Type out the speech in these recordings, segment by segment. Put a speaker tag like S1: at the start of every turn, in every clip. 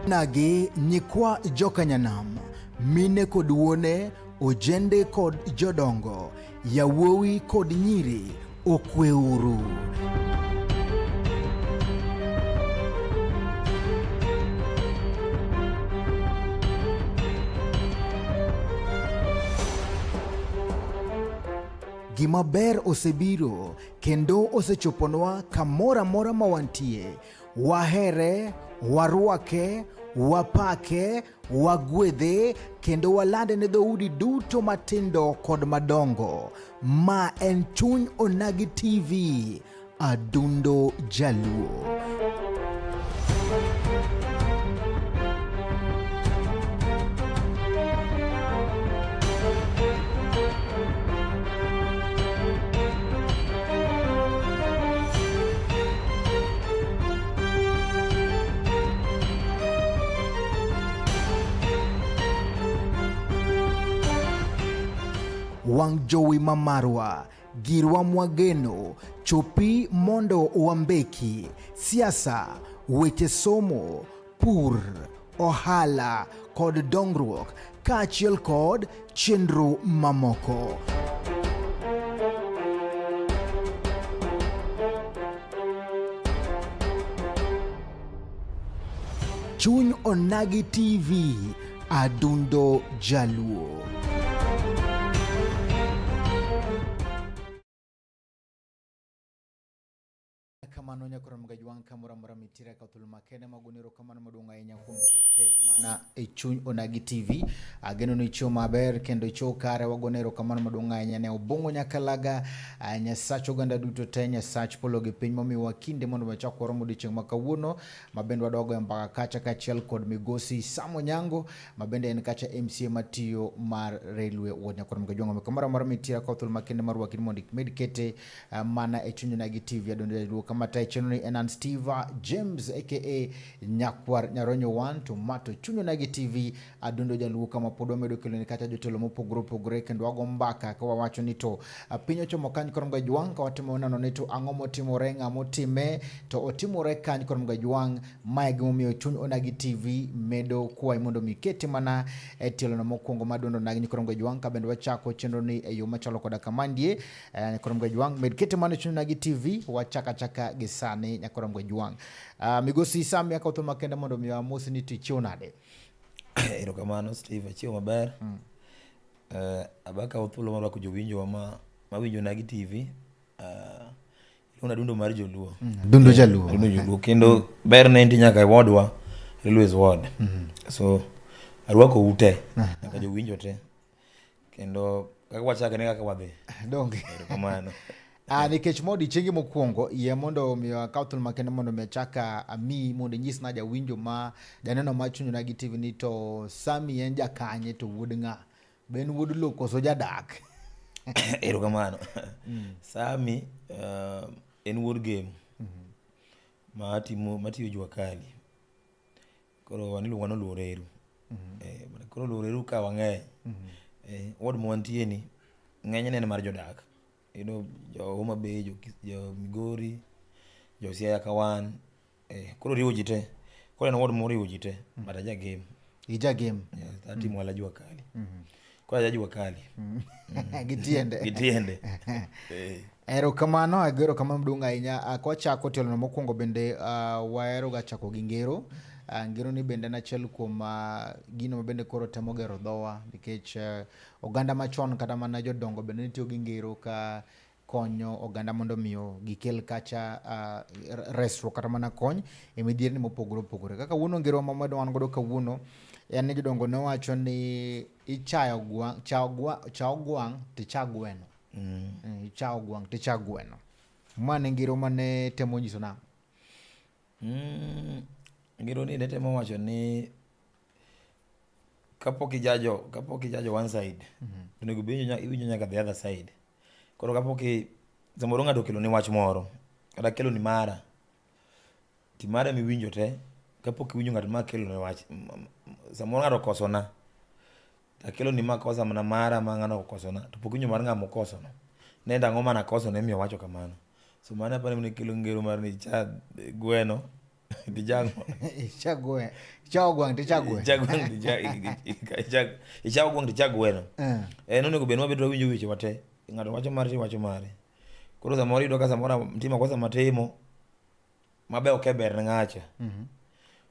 S1: Nagi nyikwa jokanyanam, mine kod wuone, ojende kod jodongo, yawuowi kod nyiri, okweuru. Gima ber osebiro kendo osechoponwa kamora mora mawantie. Wahere, warwake, wapake, wagwedhe kendo walande ne dhoudi duto matindo kod madongo. Ma en Chuny Onagi TV, adundo jaluo. Wang jowi mamarwa, girwa mwageno, chopi mondo wambeki, siasa, weche somo, pur, ohala, kod dongruok, kaachiel kod chenro mamoko. Chuny Onagi TV, adundo jaluo. Kamano nyakora mgajwang kamora mora mitira ka tulma kene maguniro kamano madunga enya kumkete mana e Chuny Onagi TV ageno ni cho maber kendo cho kare wagonero kamano madunga enya ne obongo nyakalaga nya sacho ganda duto te nya sach polo gi piny momi wakinde mondo machako romo dichieng makawuono mabende wadogo ya mpaka kacha kachiel kod migosi Samo Nyango mabende en kacha MCA matiyo mar railway nyakora mgajwang kamora mora mitira ka tulma kene marwa kin mondo medikete mana e Chuny Onagi TV adondo kamata channel enan Steve James aka Nyakwar Nyaronyo 1 Tomato Chuny Onagi TV adundo jaluo kama podo medo keloni kata jotelo mopogore kendo wago mbaka kwa wacho ni to pinyo chomo kanyo kor mgajwang ka watimo nano ni to ang'o motimore ng'amo time to otimore kanyo kor mgajwang mae gimomiyo Chuny Onagi TV medo kwa mondo mikete mana telo na mokwongo madondo nagi kor mgajwang ka bendo wachako chenro ni e yo machalo koda kamandie kor mgajwang medkete mana Chuny Onagi TV wachaka gisani nyakora mgajwang migosi Sam yaka utoma kenda mondo miwa mosi ni tichionade
S2: ero kamano Steve achio maber abaka uthulo marwa kujowinjo mawinjo Onagi TV una dundo mar joluo
S1: dundo jaluo
S2: kendo ber ne nyaka wodwa Railways ward so arwako ute nyaka jowinjo te kendo kaka wachaka ne kaka wadhi
S1: donge
S2: ero kamano
S1: nikech modi chengi mokwongo ye mondo miwa kautul makende mondo mechaka ami mondo nyis na jawinjo ma janeno ma Chuny Onagi TV ni to Sami en jakanye to wuod ng'a ben wuod lo koso jadak
S2: ero kamano Sami en wuod game matiyo jua kali koro waniluongo no Luoreru koro Luoreru ka wang'eny wod mwantie ni ng'eny ne mar jodak jo Homa Bay, jo Migori, jo Siaya Kawan, koro riwo jite. Koro na word mori riwo jite, bata ja game.
S1: Ija game.
S2: Yeah, timu wala jua kali. Koro ja jua kali.
S1: Gitiende. Ero kamano agero kama mdunga inya kwa chako telo na mokwongo bende waero ga chako gingero. Ngero ni bende na chel kuom gino mabende koro temo gero dhowa nikech oganda machon kata mana jodongo bende nitiyo gi ngero ka konyo oganda mondo miyo gikel kacha resruok kata mana kony e midhierni mopogore kaka wuono ngero mamado wan godo kawuono en ni jodongo ne wacho ni ichayo gwang chao gwang ticha gweno ichao gwang ticha gweno mane ngero mane temo nyiso na
S2: ngiro ni netemo wacho ni kapok ijajo one side onego binyo iwinjo nyaka the other side koro kapok zamoro ng'ato kelo ni wach moro kata kelo ni mara timara miwinjo te kapok iwinjo ng'ato ma kelo ni wach zamoro ng'ato kosona takelo ni makosa mana mara ma ng'ano kosona to pok iwinjo mar ng'amo kosono nenda ang'o mana koso ne miyo wacho kamano so mana pa ni kelo ngero mar ni cha gweno Dijango.
S1: Ichagwe. Ichagwang tichagwe.
S2: Ichagwang ichagwang tichagweno. None kubenwa bedo winjo weche wate. Ng'ato wacho mare wacho mare. Koro samoro yudo ka samoro mtima kosa matimo mabe ok ber ne ng'acha.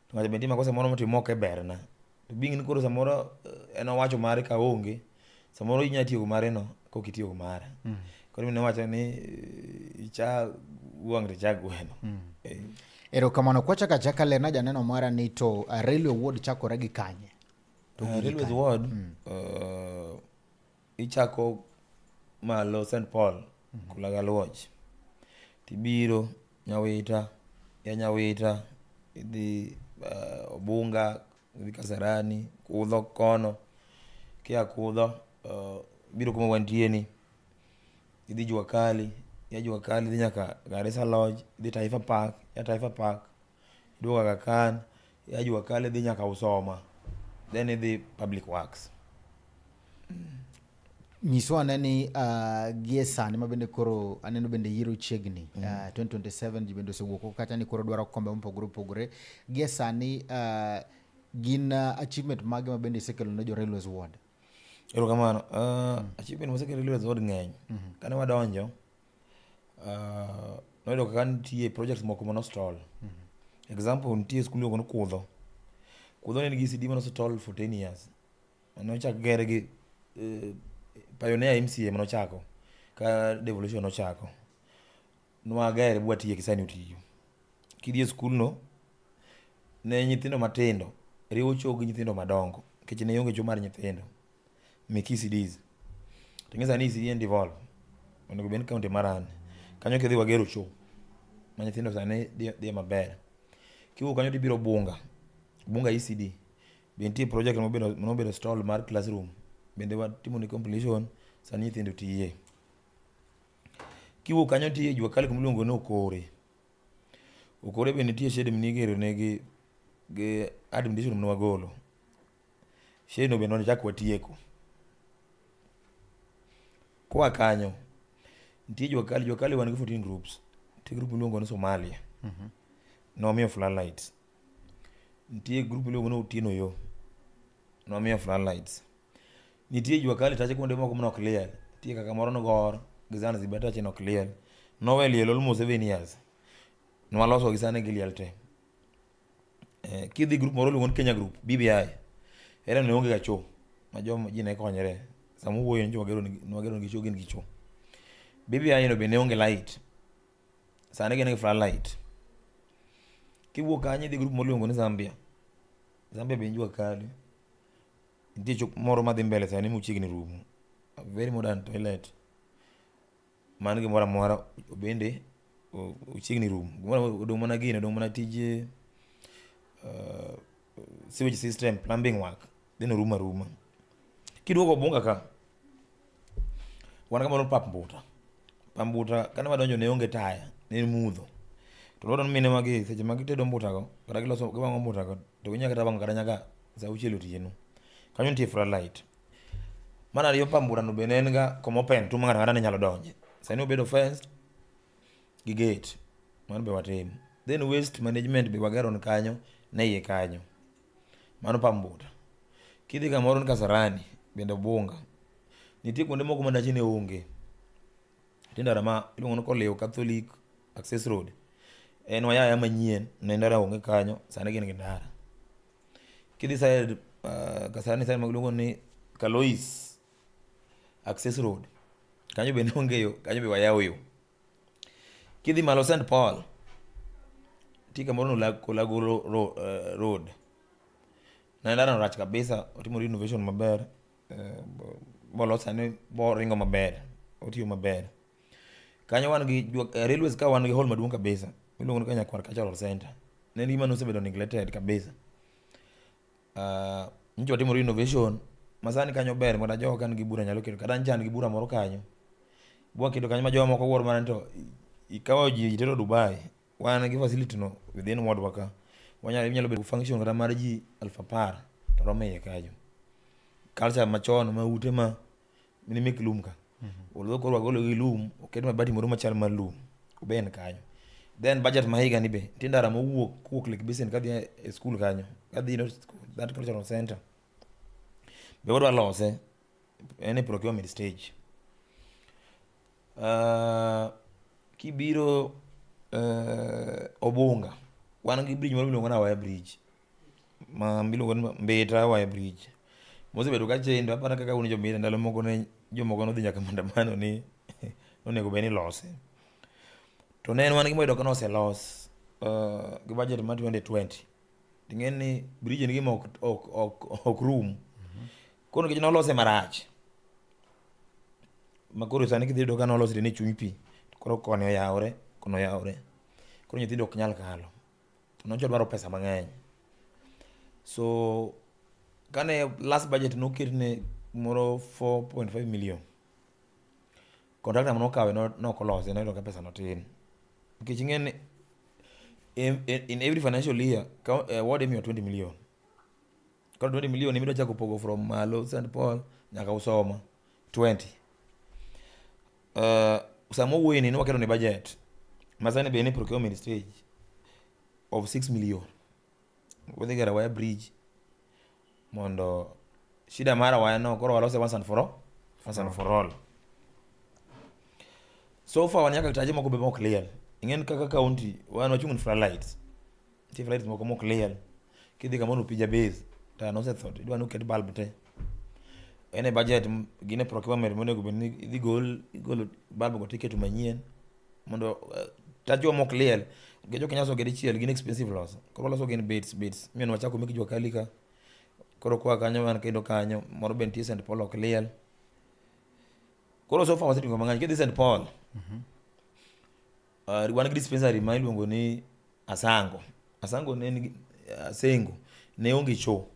S2: To ng'acha mtima kosa moro matimo ok berna. To bing'ni koro samoro en owacho mare ka onge. Samoro inya tiyo mare no kok itiyo mare. Koro mine wacho ni ichagwang tichagweno.
S1: Erokamano kwacha chaka lerna janeno mara ni to Railway Ward chakore gi kanye?
S2: Railway Ward ichako malo St. Paul Kulagalwach. Tibiro Nyawita, ya Nyawita, idhi Obunga, idhi Kasarani, Kudho kono. Kia Kudho, biro kuma wantieni. Idhi Juakali, ya Juakali idhi nyaka Garissa Lodge, idhi Taifa Park, ya Taifa Park. Iduoga Aga Khan, ya Juakali idhi nyaka Usoma. Then idhi Public Works.
S1: Nyiswa neni gie sani mabende koro aneno bende yiro chiegni 2027 jibendo sewuoko kata ni koro dwaro kombe mopogore gie sani gin achievement mage mabende isekelo ne jo Railways Ward.
S2: Erokamano. Achievement mosekelo Railways Ward ng'eny. Kane wadonjo noyudo kaka nitie projects moko mano stall. Example nitie skul moko Kudho. Kudho ne nigi ECD mano stall for 10 years. Nochak gere gi Pioneer MCA manochako ka devolution nochako. Nwagere bwa tiye kisani utiyo. Kidhi e skul no ne nyithindo matindo riwo chog nyithindo madongo kech ne onge chomar nyithindo meki ECDs. Tingeza ni ECD and devolve. Onego ben county maran. Kanyo kedhi wagero cho. Ma nyithindo sane dhi maber. Kiwu kanyo tibiro Bunga ECD. Benti project mobedo stall mar classroom. Bende watimo ni completion sani nyithindo tiye. Kiwu kanyo tiye Juakali kumluongo no Okore. Okore bende tiye shede mnigero negi administration mnwagolo. Shede no bende chak watieko. Kwa kanyo nitie Juakali wan gi 14 groups. Nitie group mluongo no Somalia. Nomiyo Floodlights. Nitie group mluongo no Utino Yo. Nomiyo Floodlights. Nitie Juakali tache kuonde moko mno clear. Nitie kaka moro no Gor, Gizana Zibata che no clear. Nowe liel almost 7 years. Nwaloso gisane gi liel te. Kidhi group moro luongo Kenya Group, BBI. Era ne onge ga cho. Ma joma ji ne konyere. Samu wuoyo njo wagero gi cho gin gi cho. BBI no be ne onge light. Sane gin gi floodlight. Kiwuok kanye dhi group moro luongo ni Zambia. Zambia be Juakali. Nitie chok moro madhi mbele sani muchiegni rumo. A very modern toilet. Man gi mora bende uchiegni rumo. Odong' mana gino, odong' mana tije sewage system, plumbing work. Then ruma. Kiduogo Bunga ka. Wan ka moro Pambuta kana wadonjo ne onge taya, ne mudho. To loro mine magi seche magi tedo mbuta go, kata giloso giwango mbuta go, to ginya kata bango kata nyaka sa uchiel otieno. Kanyo nitie floodlight. Mana riyo Pambuta no be en ga como open tu ng'ato ne nyalo donje. Sani obedo fenced gi gate. Mano be watim. Then waste management be wagero ni kanyo ne iye kanyo. Mano Pambuta. Kidhi kamoro ni Kasarani bende Bunga. Nitie kuonde moko ma dachi ne onge. Tindara ma iluongo ni Koleo Catholic Access Road. En waya manyien ne ndara onge kanyo sani gin gi ndara. Kidhi side Kasarani side maluongo ni Kalois Access Road. Kanyo be ne onge yo, kanyo be waya yo. Kidhi malo St. Paul. Tika moro no Kolagolo Road. Na ndara no rach kabisa, otimo renovation maber. Bolo sani bo ringo maber. Otiyo maber. Kanyo wan gi Railways ka wan gi hall maduong' kabisa. Miluongo ni Kenya Cultural Center. Ne ni mano osebedo neglected kabisa. Ncho watimo renovation. Masani kanyo ber moda jogo kan gi bura nyalo kedo. Kata nchan gi bura moro kanyo. Bwa kedo kanyo ma jogo moko wuor mana to ikawo ji tero Dubai. Wan gi facility no within ward waka. Nyalo bedo function kata mar ji 1000 to rome kanyo. Culture machon ma ute ma mini mek lum ka. Olo ko wagolo gi lum, oket mabati moro machal mar lum. Oben kanyo. Then budget mahiga ni be tindara mowuok Lake Basin kadhi e school kanyo, kadhi no that cultural center be wadwa lose en e procurement stage. Kibiro Obunga wan gi bridge moro miluongo ni Awaya bridge ma miluongo ni Mbita Awaya bridge mosebedo ka chendo. Aparo kaka un jomita ndalo moko ne jomoko nodhi nyaka maandamano ni onego bed ni lose, to ne en wan gima yudo ka noselos gi budget ma 2020. Ting'eni ni bridge ni gima ok rum, koro nikech nolose marach makoro sani kidhi yudo ka nolosre ni chuny pi, koro koni oyawre kono oyawre, koro nyithindo ok nyal kalo, nocho dwaro pesa mang'eny. So kane last budget noketne moro 4.5 million, contractor manokawe nokolose, noyudo ka pesa notin nikech ing'eni in every financial year ward imiyo 20 million. Koro 20 million imidwa chako pogo from malo St. Paul nyaka Usoma 20. Sama wuoyini ni waketo ni budget masani be ni procurement stage of 6 million wadhi gero Awaya bridge mondo shida mara Awaya no koro walose once and for all. So far wanyaka kitaje moko be mok clear. Ing'en kaka county wan wachung' ni floodlights, ti floodlights moko mok clear. Kidhi kama nupija base ta no se thought idwa nuket bulb te ene budget gine procurement monego bed ni idhi gol bulb go tiketo manyien mondo tajo mok clear. Gejo Kenya so gede chiel gin expensive loss, koro loso gin bits mien wachako miki jwa kalika, koro kwa kanyo wan kendo kanyo moro ben tie St. Paul ok clear. Koro so far wasetingo mang'any. Kidhi St. Paul wan gi dispensary ma iluongo ni Asango ne Asengo ne onge cho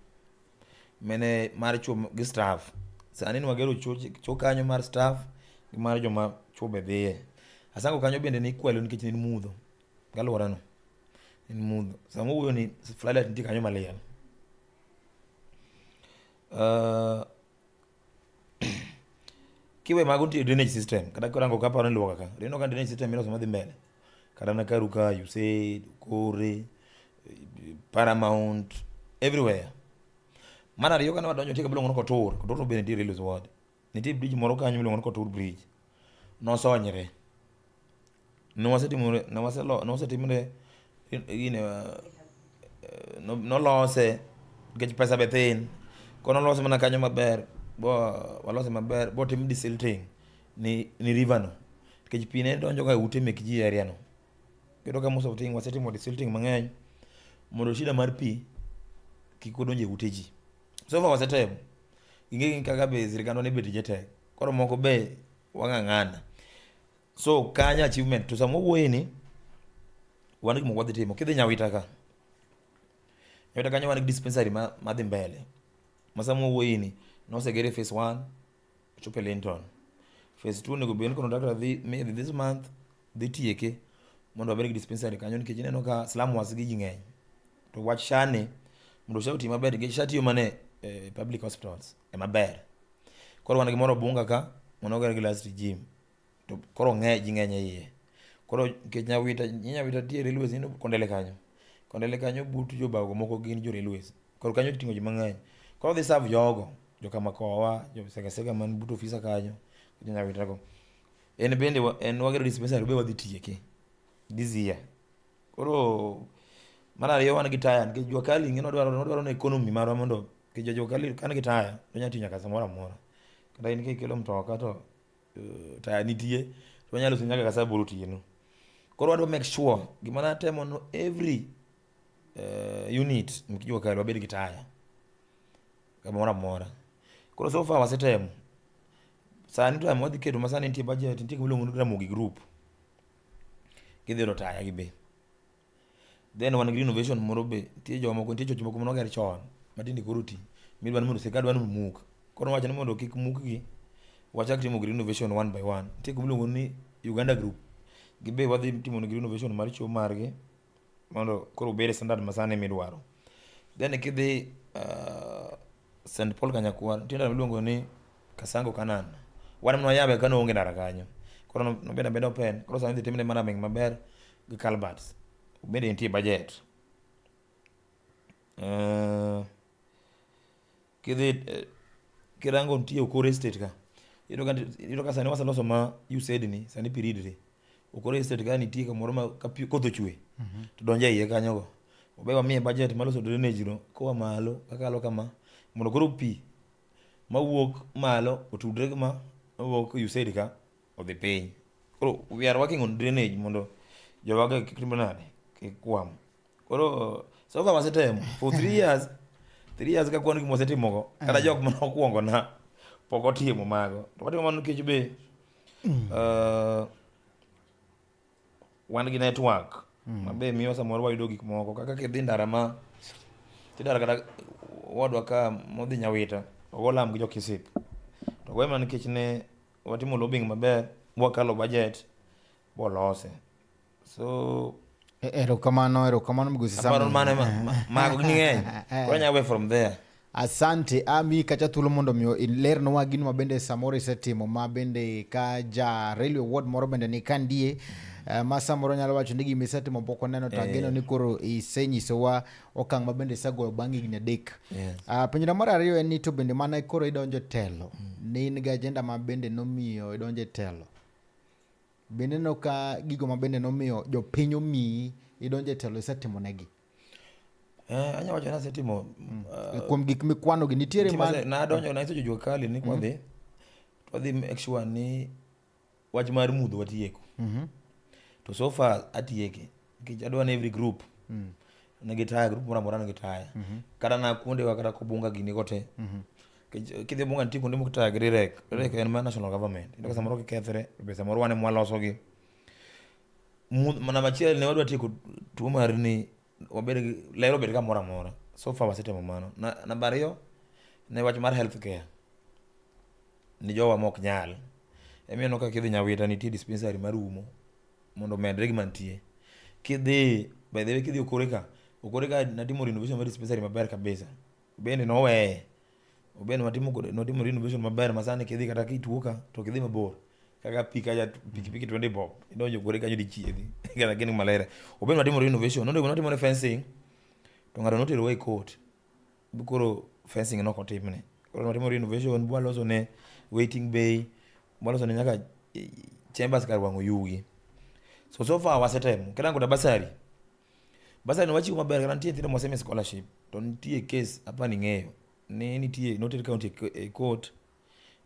S2: mene mar cho gi staff. Sani ni wagero cho kanyo mar staff gi mar joma cho be dhiye. Asango kanyo bende ni kwelo nikech ni mudho galwora no, ni mudho. Samo wuoyo ni floodlight nitie kanyo maliel. Kiwe mago nitie drainage system, kata korango kaparo ni luoka ka reno ka drainage system iloso madhi mbele kata na Karuka, USAID, Kore, Paramount, everywhere. Mana riyo kana wadonjo tika bilongo Kotur to bende nitie Railways Ward. Nitie bridge moro kanyo milongo Kotur bridge nosonyre nowasetimre nolose nikech pesa be thin, kono nolose mana kanyo maber walose maber tim desilting ni river no nikech pi ne donjo ga ute mek ji area no. Kendo ka most of thing wasetimo desilting mang'eny mondo shida mar pi kik odonje ute ji. So far wasetemo, ing'e kaka be sirikandwa ne bet jete, koro moko be wang'ang'ana. So kanya achievement to samo wuoyini wan gi moko wadhi timo. Kidhi Nyawita kanyo wan gi dispensary madhi mbele masamo wuoyini nosegere phase 1 chope Linton. Phase 2 nego ben contractor maybe this month dhi tieke mondo wabed gi dispensary kanyo nikech ineno ka slum was gi ng'eny, to wach shane mondo shauti maber nikech shatiyo mane public hospitals maber. Koro wan gi moro Bunga ka mondo oger gi last gym, to koro ji ng'eny iye. Koro nikech Nyawita tie Railways ni Kondele kanyo but jobago moko gin jo Railways, koro kanyo ting'o ji mang'eny. Koro dhi serve jogo kama kowa jo Segasega man but ofisa kanyo Nyawita go. En bende wagero dispensary be wadhi tieke this year. Koro mana riyo wan gi taya nikech jwa kali ng'eno dwaro na economy marwa mondo nikech jwa kali kan gi taya to nya tinya kasa moro amora. Kata in kikelo mtoka to taya nitie to nyalo sinyaka kasa buru tieno. Koro wadwa make sure gima na temo no every unit mkijwa kali wabed gi taya kama moro amora. Koro so far wasetemo. Sani to amodhi kedo masani nitie budget nitie kimilongo ni Ramogi Group kidhi ro taya gi be. Then wan gi innovation moro be nitie jomoko nitie chocho moko monoger chon matindi koro ti midwa ni mondo sekadwa ni muk. Koro wacho ni mondo kik muk gi wachak timo innovation one by one. Nitie kimilongo ni Uganda Group gibe wadhi timo ni innovation mar cho margi mondo koro bere standard masane midwaro. Then kidhi St. Paul Kanyakwar tienda miluongo ni Kasango Kanan wan mno yabe kano onge ndara kanyo, koro no benda open. Koro sani dhi timne mana maber gi culverts bende nitie budget. Kidhi kirango nitie Ukoro Estate ka. Iyudo ka sani waseloso ma USAID ni sani piridre. Ukoro Estate ka nitie kamoro ma ka koth ochwe to donjo e iye kanyo go. Obe wamiye budget maloso drainage no koa malo kakalo kama mondo koro pi mawuok malo otudre gi ma wuok USAID ka odhi piny. Koro we are working on drainage mondo jowaga kik nade kikwam. Koro so far wasetemo for 3 years. 3 years ka kwano gimo setimogo kata jok mane okwongo na pok otimo mago. To watimo mano nikech be wan gi network mabe miyo samoro wayudo gik moko kaka kidhi ndara ma tidara kata wadwa ka modhi Nyawita ogolam gi jo Kisip. To goema nikech ne watimo lobbying maber wakalo budget bolose. So
S1: erokamano Migosi Samuel.
S2: Mago ng'eny. Koro nyawe from there.
S1: Asante ami kacha thuolo mondo miyo ilernwa gino ma bende samoro isetimo ma bende ka ja Railway Ward moro bende ni kandie ma samoro nyalo wacho ni gima isetimo pok oneno to ageno ni koro isenyisowa okang' ma bende isagoyo bang' higni 3. Penjona mar ariyo en ni to bende mana koro idonjo telo ni in gi agenda ma bende nomiyo idonjo telo. Bende no ka gigo ma bende nomiyo jopiny omiyi idonjo telo isetimo negi.
S2: Anya wacho na setimo
S1: kuom gik mikwano gi nitiere
S2: na donjo na iso Jua Kali ni kwadhi to dhi make sure ni wach mar mudho watieko. To so far atieke nikech adwa ni every group nigi taya group moro amora nigi taya kata na kuonde wa kata Kobunga gini gote. Kidhi Bunga nitie kuonde mok taya gi rek en ma national government ndo samoro kikethre be samoro wane mwaloso gi mana machiel ne wadwa tieko tuo mar ni wabed lero bed kamoro amora. So far wasetimo mano. Namba 2 ne wach mar health care ni jowa mok nyal. Emiyo no ka kidhi Nyawita nitie dispensary marumo mondo medre gi mantie. Kidhi by the way kidhi Ukoro ka natimo renovation mar dispensary maber kabisa. Bende nowe obeno notimo renovation maber masani kidhi kata kituo ka to kidhi mabor kaka pikipiki 20 bob idonjo Ukoro kanyo di chiedhi kata gini malera. Obeno natimo renovation notimo fencing to ngado notero e court bukoro fencing no kotimne. Koro natimo renovation bwaloso ne waiting bay bwaloso ne nyaka chambers kar wango yugi. So far wasetemo kirango da basari no wachiwo maber kata nitie nyithindo mosemi scholarship to nitie case hapa ni ng'eyo ne nitie noted county court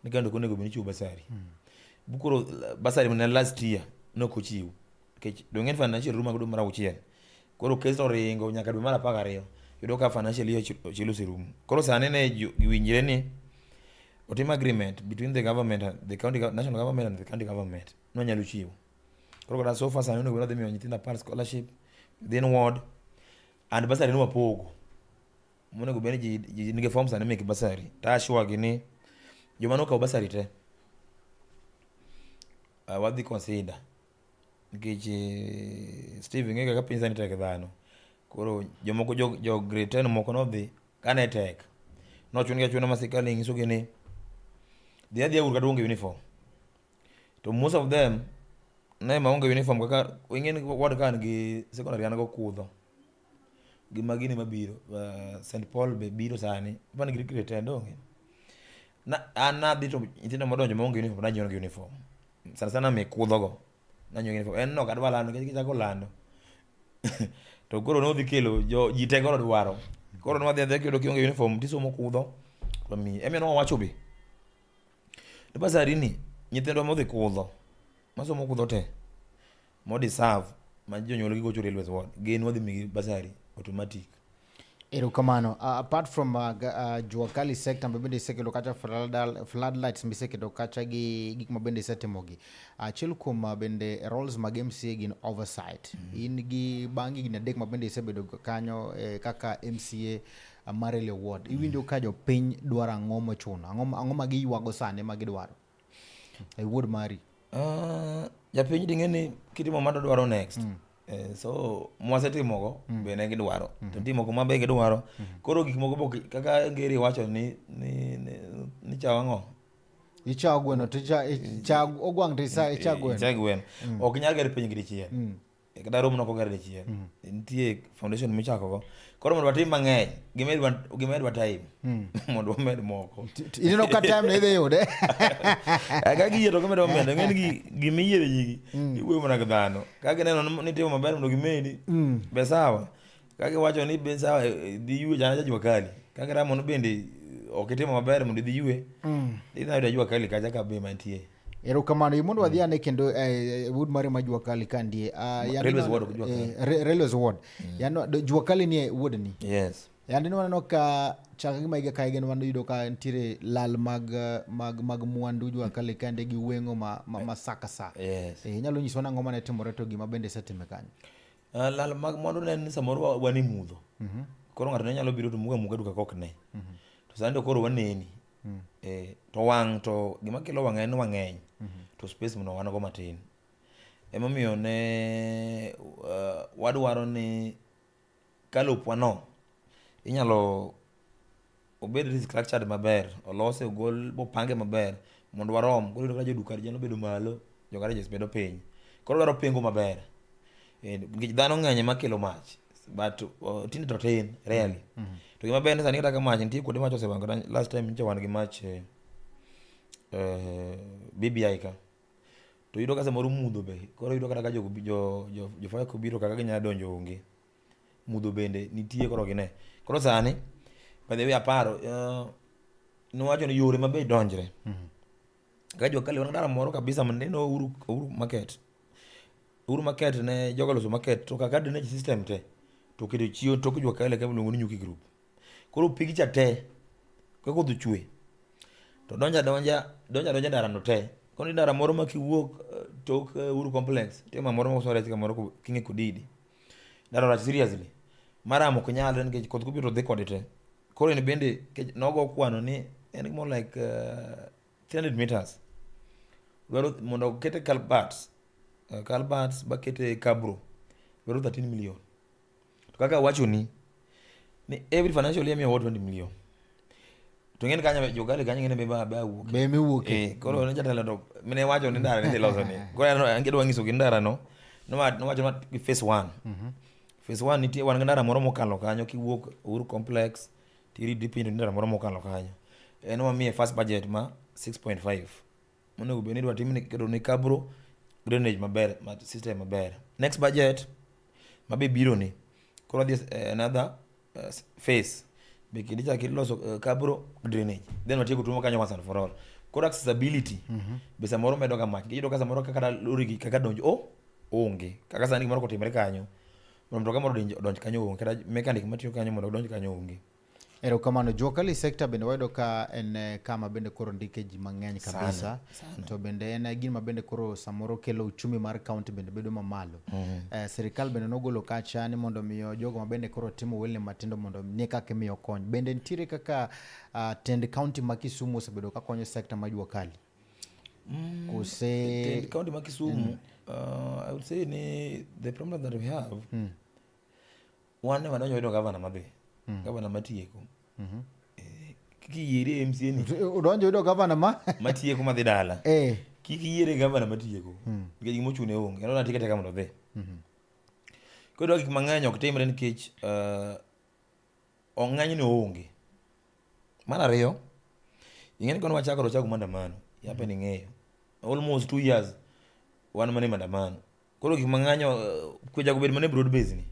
S2: ni kando konego bini chiwo basari. Bukoro basari na last year no kochiwo nikech dongen financial room agudo mara uchiel. Koro case oringo nyaka dwe mar 12 yudo ka financial year chilo sirum. Koro sane ne giwinjire ni otim agreement between the government and the county national government and the county government no nyalo chiwo. Koro kata so far sane no gona dhi miyo nyithindo par scholarship within ward and basari no wapogo monego bene ji nige forms ane mek basari ta ashwa gini joma no ka basari te wadhi consider nikech Steve ngega ka piny sani tek dhano. Koro jomoko jo grade 10 moko no dhi kane tek no chuna masikali ngiso gini dhi ur kadonge uniform to most of them na maonge uniform kaka wengine ward kan gi secondary an go kudho gima gini mabiro St Paul be biro sani bani grade 10 donge na dhi to nyithindo modonjo maonge uniform na nyono uniform sana me kudho go na nyono uniform en no kadwa lando kich chako lando to koro no dhi kelo ji te goro dwaro. Koro no wadhi kelo kionge uniform tisomo kudho to mi emi no wacho be to basari ni nyithindo modhi kudho masomo kudho te modi serve ma jonyuol gi gocho Railways Ward gen wadhi migi basari automatic.
S1: Erokamano. Apart from Jua Kali sector bende iseketo kacha floodlights miseketo kacha gi gik mabende isetimogi. Achiel kuom bende roles mag MCA gin oversight. In gi bangi gin 3 mabende isebedo kanyo kaka MCA mar Railway Ward. Iwinjo ka jopiny dwaro ang'o mochuno ang'o ma giywago sane ma gidwaro e ward mari.
S2: Japiny ding'eni kitimo mado dwaro next. So mwasetimo go be ne gidwaro to timo ko mabe gidwaro. Koro gik moko kaka ngeri wacho ni chawango
S1: ichago gweno to ogwang to ichago gweno
S2: ok nyal gere piny gidi chien kata romo no kogar dichiel nitie foundation michako go koro mondo watim mang'eny gimedwa time mondo wamed moko
S1: ineno ka time na idhi yude
S2: ka giyie to gimedo omenda ng'eni gimiyiere jigi iwuoyo mana gi dhano ka gineno ni timo maber mondo gimedi be sawa ka giwacho ni be sawa dhi yue chana jajua kali ka giramo no bende ok itimo maber mondo idhi yue idhi yudo jua kali kacha ka be mantie.
S1: Erokamano mondo wadhi ane kendo wood mare ma jua kali kandie Railways Ward yano jua kali ni wood ni
S2: yes
S1: yandi waneno ka chaka gima iga kai gen wando yudo ka nitire lal mag mwandu jua kali kande gi wengo ma saka sa
S2: yes
S1: nyalo nyiso na ngoma ne timore to gima bende setime kanyo
S2: lal mag mwandu ne samoro wani mudho koro ng'ato ne nyalo biro to muga duka kokne to sani to koro waneni to wang' to gima kelo wang' en wang'eny to space mno wan go matin emomiyo ne wadwaro ni kalopwa no inyalo obed restructured maber olose ogol bopange maber mondo warom koro ka joduka jano bedo malo jogarajes bedo piny koro dwaro pengo maber nikech dhano ng'eny makelo mach but tinde to tin really to gima ber ni sani kata ka mach nitie kuonde mach osewango last time nche wan gi mach BBI ka to yudo ka samoro mudho be koro yudo kata ka jofaya kobiro kaka ginyalo donjo onge mudho bende nitie koro gine koro sani by the way aparo nowacho ni yore mabe donjre ka jua kali wan ndara moro kabisa maneno Uhuru market ne jogo loso market to kaka drainage system te to kedo chiyo to jua kali ka luongo ni Nyuki Group koro pigicha te ka kodho chwe to donja ndara no te koni ndara moro makiwuok tok Uhuru complex tema moro mosore tika moro kinge Kudidi ndara rach seriously maramo kunyalo nikech koth kubiro dhi kode te koro en bende nogo kwano ni en more like 300 meters dwaro mondo kete Calbats bakete Kabro dwaro 13 million to kaka wacho ni every financial year mi award 20 million to ngene kanya jogali kanya ngene be awuok
S1: be mi wuok
S2: koro ne jatelo to mine wacho ni ndara ni loso ni koro angedo wangiso gi ndara no wacho ni phase 1 phase 1 nitie wan ndara moro mokalo kanyo kiwuok Uhuru complex tiri dipindi ndara moro mokalo kanyo en mamiye first budget ma 6.5 monego be ni dwa timni kedo ni Kabro drainage maber system maber next budget mabe biro ni koro this another phase be kidija kiloso Kabro drainage then watieko tumo kanyo once and for all koro accessibility be samoro medo ga mach kido ka samoro kaka lori gi kaka donjo onge kaka sani moro kotimre kanyo mondo ka moro donj kanyo onge kata mechanic matiyo kanyo mondo donj kanyo onge.
S1: Erokamano jua kali sector bende wayudo ka en kama bende koro ndike ji mang'eny kabisa to bende en gima bende koro samoro kelo uchumi mar county bende bedo mamalo sirikal bende nogolo kacha ni mondo miyo jogo ma bende koro timo wele matindo mondo nie kaka miyo kony bende nitiere kaka tend county ma Kisumu osebedo ka konyo sector ma jua kali
S2: tend county ma Kisumu I would say ni the problem that we have one wananyo governor mabe governor matieko kiki yere MCA ni
S1: udonjo yudo governor
S2: matieko madhi dala kiki yere governor matieko nikech gimochune onge enona tikete kama ndo dhe kodo gik mang'eny ok timre nikech ong'any no onge mar ariyo ing'eni kono wachako chago maandamano yape ni ng'eyo almost 2 years wan mane maandamano koro gik mang'any kwejago bed mane broad base ni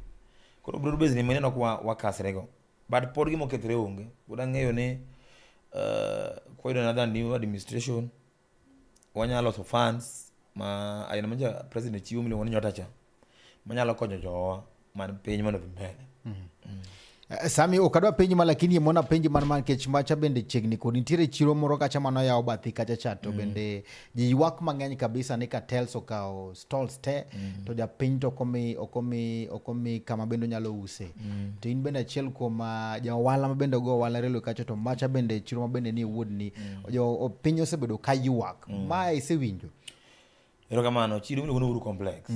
S2: koro broad base ni meneno kwa wakasrego but pod gimo kethre onge uda ng'eyo ni kwa another new administration wanyalo loso funds ma aina manja president chiwo miluongo ni nyotacha manyalo konyo jowa man piny mondo dhi mbele
S1: Sami okadwa penji ma lakini mona penji man kech macha bende chiegni kod nitiere chiro moro kacha mano yawo bathi kacha cha to bende ji ywak mang'eny kabisa ni Cartels okawo stalls te to japiny to okomi kama bende nyalo use to in bende achiel kuom jawala ma bende go wala relo kacha to macha bende chiro ma bende ni wood ni jo piny osebedo ka ywak ma isewinjo.
S2: Erokamano chiro miluongo ni Uhuru complex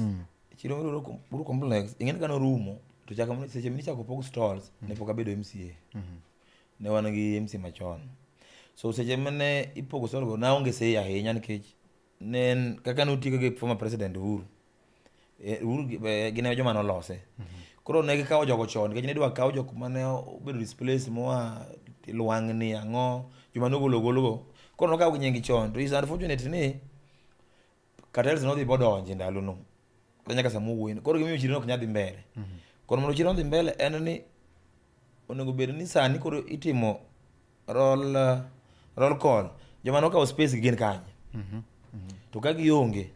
S2: chiro miluongo ni Uhuru complex ing'eni kano rumo to chaka mni seche mni chako pok stalls ne pok abedo MCA ne wan gi MC machon so seche mane ipogo stall go na onge sei ahinya nikech nen kaka notieko gi former president Uhuru gine joma nolose. Koro ne gikawo jogo chon nikech ne dwa kawo jok mane obedo displaced moa Lwang'ni ang'o joma nogolo. Koro nokawo gi nying chon to is unfortunate ni cartels nodhi bodonje ndalono nyaka samo wuoyi. Koro gimiyo chiro ok nyadhi mbele. Koro mondo chiro odhi mbele en ni onego bed ni sani koro itimo roll call joma nokawo space gin kanye. To ka gionge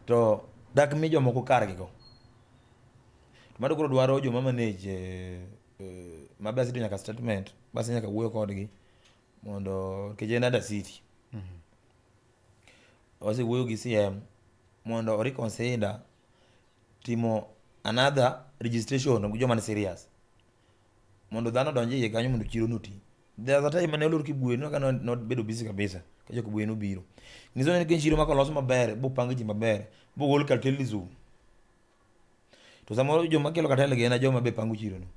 S2: to dak mi jomoko kargigo. Mado koro dwaro joma manage mabe asito nyaka statement basi nyaka wuoyo kodgi mondo keje nada city. Wasi wuoyo gi CM mondo reconsider timo another registration gi joma ni serious mondo dhano donje iye kanyo mondo chiro noti. There's a time ne olor kibuye no kana not bedo busy kabisa ka jo kibuye no biro nizo ne chiro makoloso maber bo pang ji maber bo gol cartelism to samoro joma kelo cartel gena joma be pangu chiro no.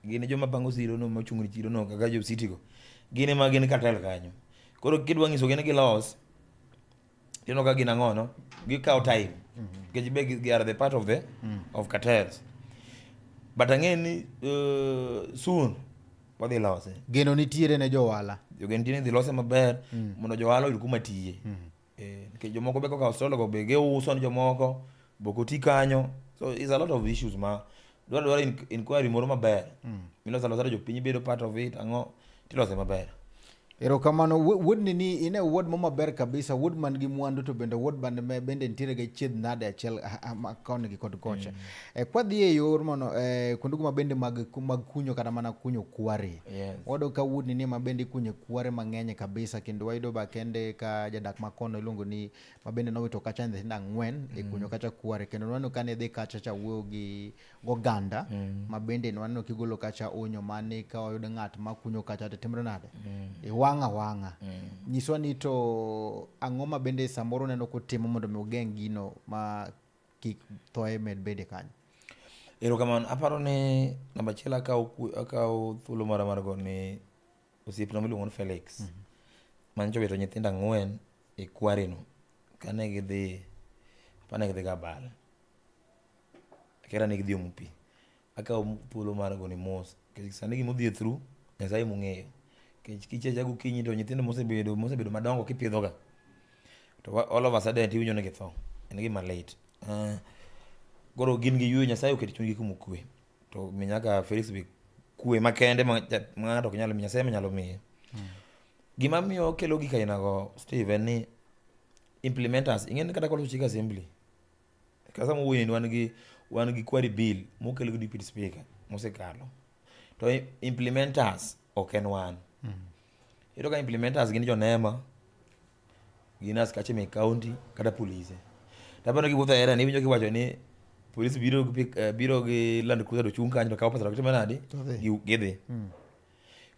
S2: Gine joma pangu chiro no machung' ni chiro no kaka jo city go gine ma gine cartel kanyo. Koro kidwa ngiso gene gi loss tino ka gina ngono gikaw time keji be they are the part of the of cartels but angeni soon wadhi lose.
S1: Geno nitiere ne jowala.
S2: Jogen tiene dhi lose maber mondo jowala oyud kuma tiye. Nikech jomoko be koka Australia go be geuso ni jomoko boko ti kanyo. So is a lot of issues ma dwaro inquiry moro maber. Miloso losa jopiny bedo part of it ang'o tilose maber.
S1: Erokamano wood ni ine wood mama ber kabisa wood man gi mwandu to bende wood bande me bende ntiere ga chied nade achiel akon gi kod kocha. Kwa dhi e yor mono kundugu mabende mag kunyo kata mana kunyo kware. Wado ka wood ni mabende kunyo kware mang'eny kabisa kendo wayudo ba kende ka jadak makono iluongo ni mabende nowito kacha nyithindo 4 e kunyo kacha kware kendo nwanno kane dhi kacha cha wuoyo gi goganda mabende nwanno kigolo kacha onyo mane ka oyudo ng'at makunyo kacha timre nade. Wanga. Nyiswa ni to ang'o ma bende samoro neno kutimo mondo mi ugeng' gino ma kik thoe med bede kanyo.
S2: Erokamano aparo ni namba achiel akaw thuolo mar go ni osiepna miluongo ni Felix mancho beto nyithindo 4 e kware no kane gidhi Gabal kera ne gidhi omo pi akaw thuolo mar go ni mos kech sani gimodhi through Nyasaye mong'eyo. Kiche jago kinyi to nyithindo mosebedo madongo kipidhoga to all of a sudden tiwinjo ne githo en gima late. Goro gin gi yue Nyasaye oket chunygi kuma kwe to minyaka Felix be kwe makende ma ng'ato nyalo Nyasaye nyalo miye. Gima miyo kelo gik aina go Steve ni implementers ing'eni kata kolo chik assembly kasa mowuoyo ni wan gi query bill mokel gi deputy speaker mosekalo to implementers ok en wan. Ito ka implementers gin jonema gin askache me county kata police. Tapano giwuotho era ni winjo giwacho ni police biro gi Land Cruiser do chung kanyo to kawo pesa kitimo nade gidhi.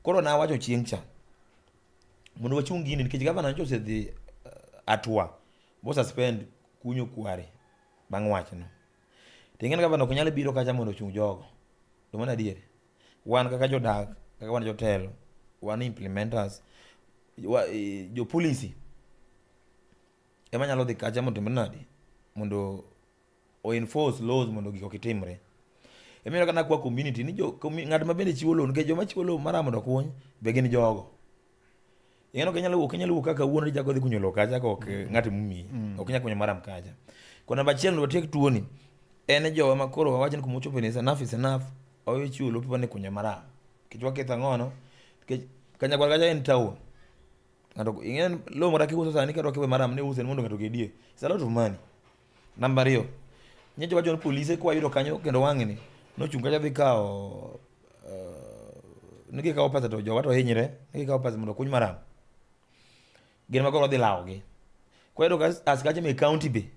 S2: Koro na wacho chieng' cha mondo wachung gini nikech gavana ncho osedhi atwa bo suspend kunyo kware bang' wachno. Ting'en gavana ok nyalo biro kacha mondo ochung jogo. To mana adier wan kaka jodak kaka wan jotelo wan implementers jo police ema nyalo dhi kacha mondo timre mondo o enforce laws mondo gik okitimre. Emiyo kana kwa community ni ng'at ma bende chiwo loan nikech joma chiwo loan mara mondo kuny be gin jogo. Ing'eno kenyalo wuok kaka wuon jago dhi kunyo loan kacha ko ng'at mumi ok nyalo kunyo mara mkacha. Kwa namba achiel ndo tiek tuoni en jowa makoro wawacho ni kumochopo ni enough is enough oyo chiwo loan ne kunyo mara. Kichwa ketha ngono kanya kwa kacha en town ngato ingen lo mara kiuso sani ka roke maram ne usen mondo ngato gedie it's a lot of money. Namba 2 nyejo wacho police kwa yudo kanyo kendo wang'ni no chunga dhi kao nigi kao pesa to jowato hinyre nigi kao pesa mondo kuny maram gin makoro dhi lawgi kwa yudo askache me county be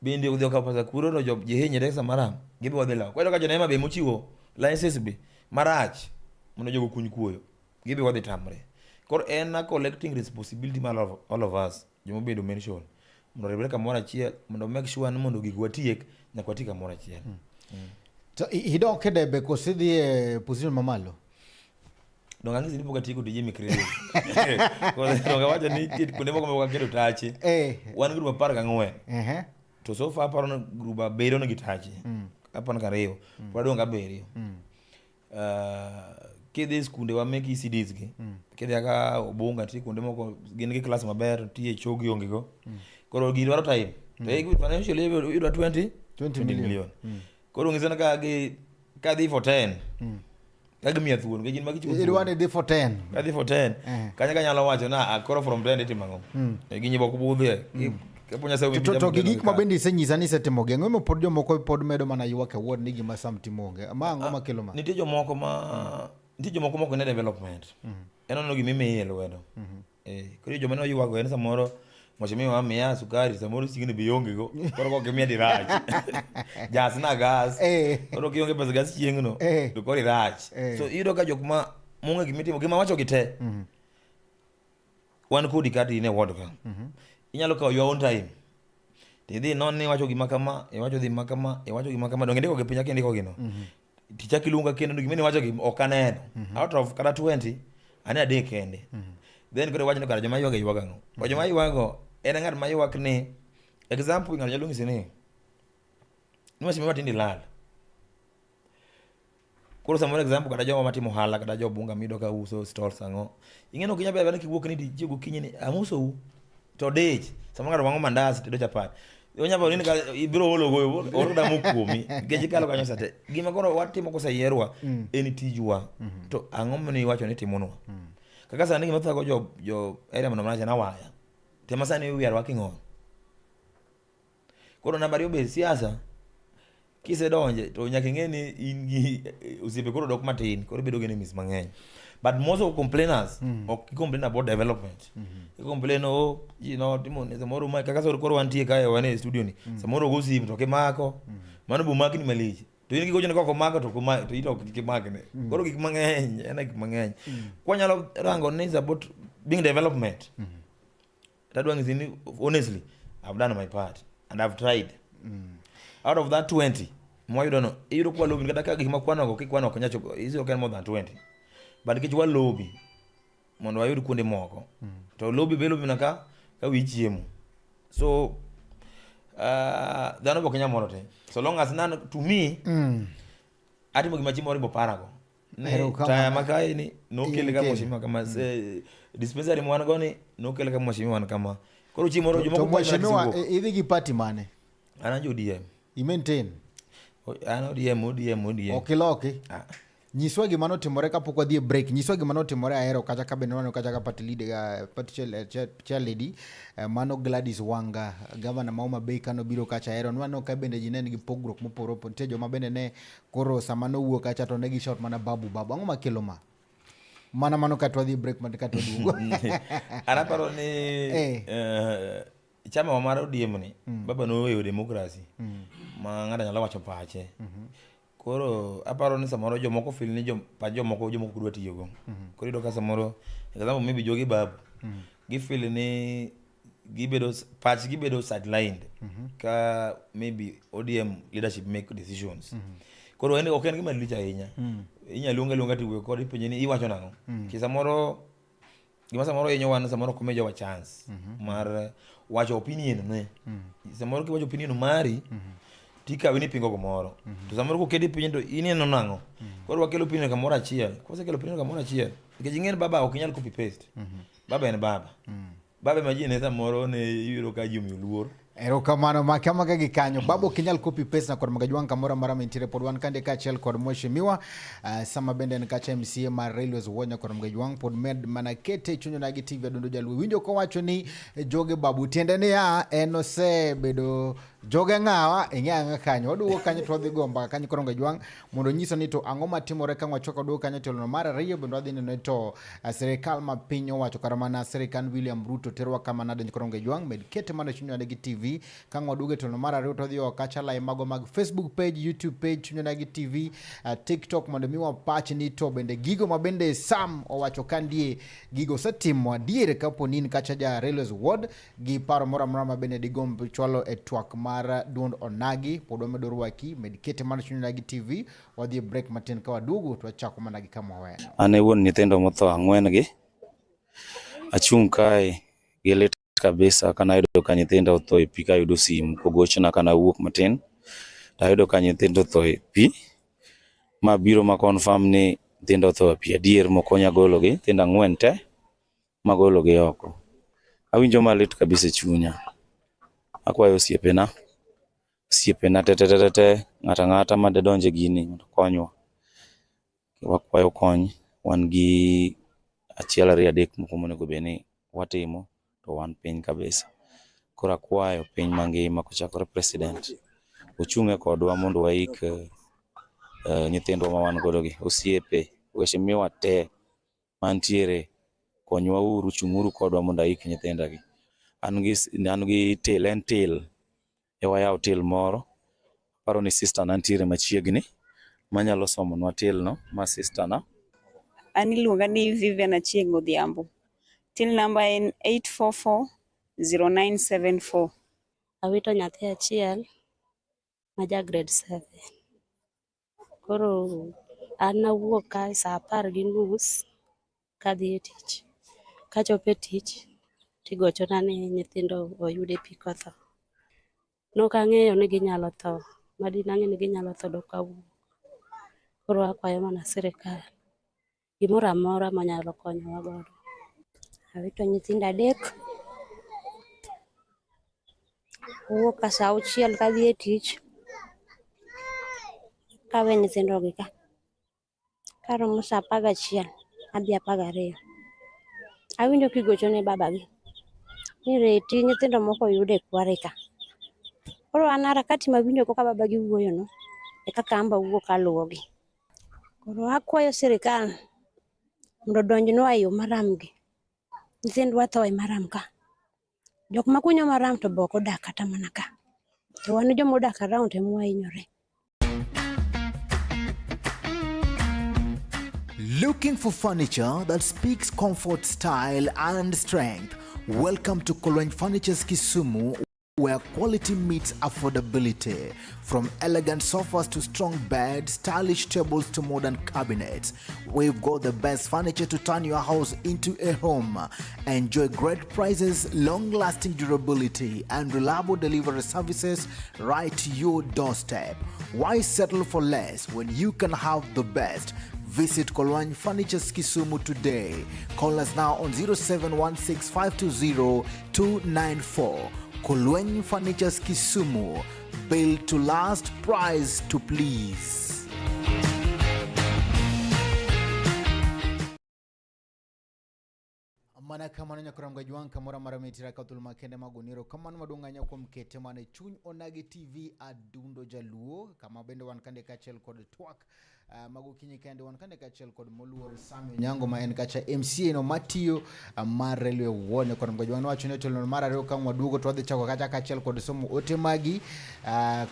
S2: bende udhi kao pesa kuro no job hinyre sa maram gibi wadhi law kwa yudo ka jonema be mochiwo license be marach mondo jogo kuny kuoyo gibi wadhi tamre. Koro en a collecting responsibility mal of all of us jomo bedo mention mondo rebeka kamora achiel mondo make sure ni mondo gik watiek nyaka watika kamora achiel.
S1: To hido kedebe kosidhi e position mamalo
S2: donga ngizi nipo katiko tije mikrede ko donga wacha ni kuonde moko moko kedo tache wan group 14 to so far aparo ni group abiriyo ni gitachi aparo kariyo wadong abiriyo kidhi skunde wa meki CDs gi kidhi aka Obunga ti kunde moko gin gi class maber ti e chogi onge go koro gidwaro time to e financial yudo 20 million koro ngisana ka dhi for 10 kagi mia thuon gin magi chiwo
S1: idwane dhi for 10
S2: kadhi for 10 kanya kanyalo wacho na akoro from 10 itimango ginyibo kubudhe kapunya sawi
S1: to gik mabende isenyisa ni setimo gengo mo pod jomoko pod medo mana ywak award ni gima sam timonge ma ango makelo ma
S2: nitie jomoko moko ne development eno no gimime lwedo koro joma no ywago en samoro mochimi wa mia sukari samoro sigine biyonge go koro ko kemia dirach gas na gas koro kionge pesa gas chiengno to koro dirach so iyudo ka jokma monge gimitimo gima wacho gite wan kodi kati ne ward ka inyalo kawo your own time tidhi non ni wacho gima kama iwacho dhi makama iwacho gima kama donge ndiko gi pinya kendiko gino tichaki lunga kendo gimene wacho gi okaneno out of kata 20 ani ade kende then kore wacho ni kara joma yoga ywaga ngo joma ywago en ngat ma ywak ni example ngat jalungi sini ni wachime matindi lal koro samoro example kata joma matimo hala kata jo bunga mido ka uso stores ango ingeno kinya bebe ni kiwuok ni dijigo kinyi ni amuso u to dej samoro ngat wango mandazi tedo chapat onyabo nini ka ibiro holo goyo oruda mukuomi geji kalo kanyo sate gima koro watimo kosa yerwa eni tijwa to ango mni wacho ni timonwa kaka sani gima thago jo area mano manacha na waya tema sani we are working on koro nambari obe siasa kise donje to nyaka ngeni ingi usipe koro dok matin koro bedo gene mis mangeny but most of complainers ok complain about development complain timone samoro ma kaka soro koro wantie kae wane studio ni samoro gosi to ke mako mano bu makini maliji to in gigo jone koko mako to ito kimake ne koro gik mangeny ena gik mangeny kwa nyalo rango ni about being development tadwang is honestly I've done my part and I've tried out of that 20 mo you don't know iro kwa lobby kata gik makwano kikwano konyacho is okay more than 20 but kichwa lobby mondo ayud kuonde moko to lobby belo binaka ka wichiemo so dhano bokenya moro te so long as none to me atimo gima chimo ribo parago ne taya makai ni no kele kama mheshimiwa kama dispensary mwana goni no kele kama mheshimiwa kama koro chimo rojo moko
S1: kwa mheshimiwa idhi gi party mane
S2: anajo DM
S1: I maintain
S2: ano DM
S1: okiloki nyiswa gima notimore kapok wadhi e break nyiswa gima notimore ahero kacha kabende neno kacha ka party leader party chair lady mano Gladys Wanga governor Mauma Bay kano biro kacha ahero neno ka bende jinen gi pogruok moporo ponte joma bende ne koro samano wuok kacha to ne gi shot mana babu ango makelo mana mano katwa dhi break man katwa dugo
S2: anaparo ni chama wa mara ODM ni baba no weyo demokrasi ma ngada nyalo wacho pache koro aparo ni samoro jomoko feel ni jomoko kudwa tiyo go koro ido ka samoro example maybe jogi babu gi feel ni gibedo sidelined ka maybe ODM leadership make decisions koro ene ok en gima licha ahinya inya lunga tiwe kod penye ni iwacho nango ki samoro gima samoro yenyo wan samoro komejo wa chance mar wacho opinion ne samoro ki wacho opinion mari tika wini pingo gomoro to samoro ko kedi pinyo to ineno nango koro wakelo opinion kamoro achiel kose kelo opinion kamoro achiel ikejingen baba ok nyal copy paste baba en baba imagine samoro ne yiro ka jumi luor
S1: erokamano makama gi kanyo babo kinyal copy paste na kod magajwan kamora mara mentire pod wan kande ka chel kod mheshimiwa sama bende en kacha MCA mar Railways wonya kod magajwan pod med mana kete chunyo na TV dondo jalwe winjo ko wacho ni joge babu tiende ni ya enose bedo joge ngawa ing'anga kanyo oduwo kanyo to dhi gomba kanyo kod magajwan mondo nyiso ni to ang'o matimore ka wacho do kanyo telo mar Railways bendo adhi ne to serikal ma piny owacho kar mana serikal William Ruto terwa kama nade kod magajwan med kete mana chunyo na TV kangwa duge tono mara rio to dio kacha lai mago mag Facebook page, YouTube page, chunyo nagi TV, TikTok mondo miwa patch ni to bende gigo mabende Sam owacho kandie gigo setimo adiere kapo nini kacha ja Railways Ward gi paro mora mabende digom chwalo etwak mara duond onagi podo medo waki medikete mana chunyo nagi TV wadhi break matin kawa dugu tuwachako managi kama wena
S3: ane won nyithindo motho ang'wen gi achung' kae gi kabisa kana ayudo ka nyithindo otho e pi ka ayudo simu kogochna kana wuok matin ayudo ka nyithindo otho e pi ma biro ma confirm ni nyithindo otho e pi adier mokonya gologi nyithindo 4 te magologi oko. Awinjo malit kabisa e chunya. Akwayo osiepena te ng'ata ma dedonje gini mondo konywa. Wakwayo kony, wan gi 1 2 3 moko monego bed ni watimo to wan piny kabisa. Koro akwayo piny mangima kochakore president ochung'e kodwa mondo waik nyithindwa ma wan godo gi. Osiepe weshimiwa te mantiere konywa uru, chung'uru kodwa mondo aik nyithinda gi. An gi til wayaw til moro. Paro ni sister na ntiere machiegni manyalo somonwa til no. Ma sister na
S4: An iluonga ni Vivian Achieng' Odhiambo. Till number en 8440974.
S5: Awito nyathi achiel ma ja grade 7. Koro an nawuok ka sa 10:30 kadhi e tich. Kachopo e tich tigochona ni nyithindo oyude pi kotho. Nok ang'eyo ni ginyalo tho. Madi nang'e ni ginyalo tho dok kawuok. Koro akwayo mana sirikal gimoro amora manyalo konyowa godo.
S6: Awito nyithindo 3. Wuok ka sa 6 kadhi e tich. Kawe nyithindo gi ka. Karomo sa 11 adhi 12. Awinjo kigochone babagi ni reti nyithindo moko oyude kware ka. Koro an harakati mawinjo kaka babagi wuoyo no e kaka amba wuok kaluwogi. Koro akwayo sirikal mondo donjnwa e yo maram gi. Nyithindwa tho e maram ka. Jok ma kunyo maram to boko dak kata mana ka. To wan joma odak around ema wahinyore.
S1: Looking for furniture that speaks comfort, style, and strength? Welcome to Kolweny Furniture's Kisumu, where quality meets affordability. From elegant sofas to strong beds, stylish tables to modern cabinets, we've got the best furniture to turn your house into a home. Enjoy great prices, long-lasting durability, and reliable delivery services right to your doorstep. Why settle for less when you can have the best? Visit Kolweny Furniture's Kisumu today. Call us now on 0716-520-294. Kolweny Furniture's Kisumu. Built to last, price to please. Mana kamano nyakora mgajwan kamora maramitira katul makende maguniro kamano madunganya kwa mkete mane chuny onagi TV adundo jaluo kama bende wankande kachel kod twak mago kinyi kende wankande kachel kod moluor Sami Nyango ma en kacha MCA no Matio marelwe wone kwa mgajwan wacho ne tolo mara reo kamwa dugo to adhi chako kacha kachel kod somo ote magi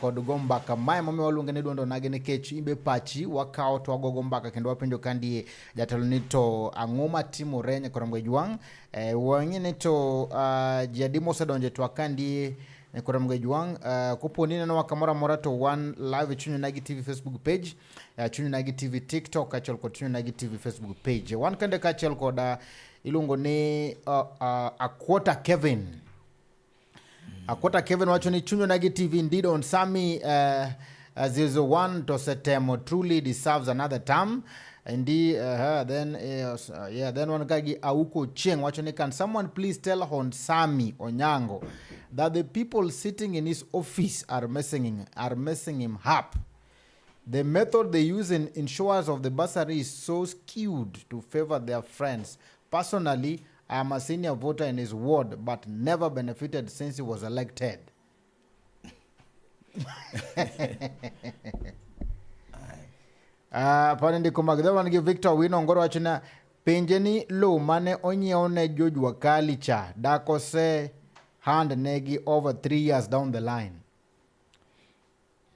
S1: kod gombaka mae mame walunga ne duondo nage ne kech imbe pachi wakao to wago gombaka kendo wapenjo kandie jatalo nito angoma timo renya kwa mgajwan wangine to jadimo sedonje to akandi kwa mgejwang kupo nina no wakamora mora to one live Chunyu Nagi TV Facebook page Chunyu Nagi TV TikTok kachol ko Chunyu Nagi TV Facebook page one kande kachol ko da ilungo ni Akwota Kevin Akwota Kevin wacho ni Chunyu Nagi TV indeed on Sami 001 to setemo truly deserves another term. Indeed, then one kagi Auko Cheng watching. Can someone please tell Hon Sami Onyango that the people sitting in his office are messing him up? The method they use in insurance of the bursary is so skewed to favor their friends. Personally, I am a senior voter in his ward, but never benefited since he was elected. Parende kumagdawan gi Victor Wino ngoro wachina penjeni lo mane onyiew ne Jojwa Kali cha dako se hand negi over 3 years down the line.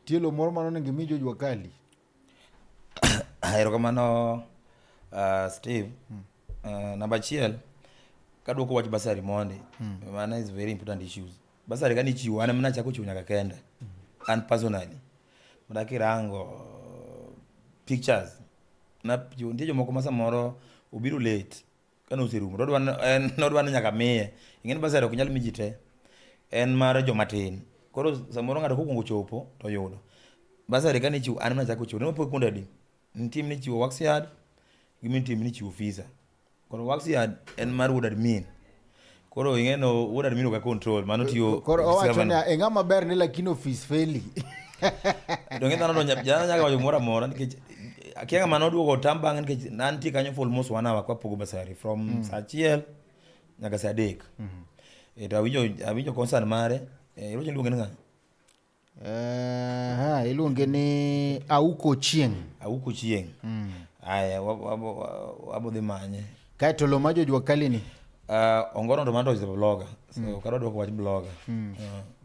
S1: Tielo moro mano ngi mi Jojwa Kali.
S2: Hayro kamano Steve number chiel kadwo ko wach basari monde mana is very important issues. Basari kani chiwo ana mna chako chiwo nyaka kende. And personally madakirango pictures na ndiyo moko masa moro ubiru late kano oserumo nodwa ni nyaka miye. Ing'eni basari ok nyal miji te, en mar jomatin. Koro samoro ng'ato kokwongo chopo to yudo basari kane chiwo an nachako chiwo ne pok kuonde adi nitim ni chiwo wax yard gi nitim ni chiwo visa. Koro wax yard en mar wuod admin. Koro ing'eno wuod admin ka control mano tiyo.
S1: Koro owacho ni e ng'ama ber ni lakini office feli.
S2: Donge dhano do nyaka wacho moro amora nikech akia ng'ama noduogo tam bang'e nikech nantie kanyo for almost 1 hour kwa pogo basari from saa achiel nyaka saa 3. To awinjo concern mare. Iluonge ni ng'a?
S1: Iluonge ni Auko Chieng'.
S2: Auko Chieng'. Aya wabodhi manye.
S1: Kaeto lo ma jojwa kali ni?
S2: Ongoro ndo manto is a blogger. So karo dwoko wach blogger.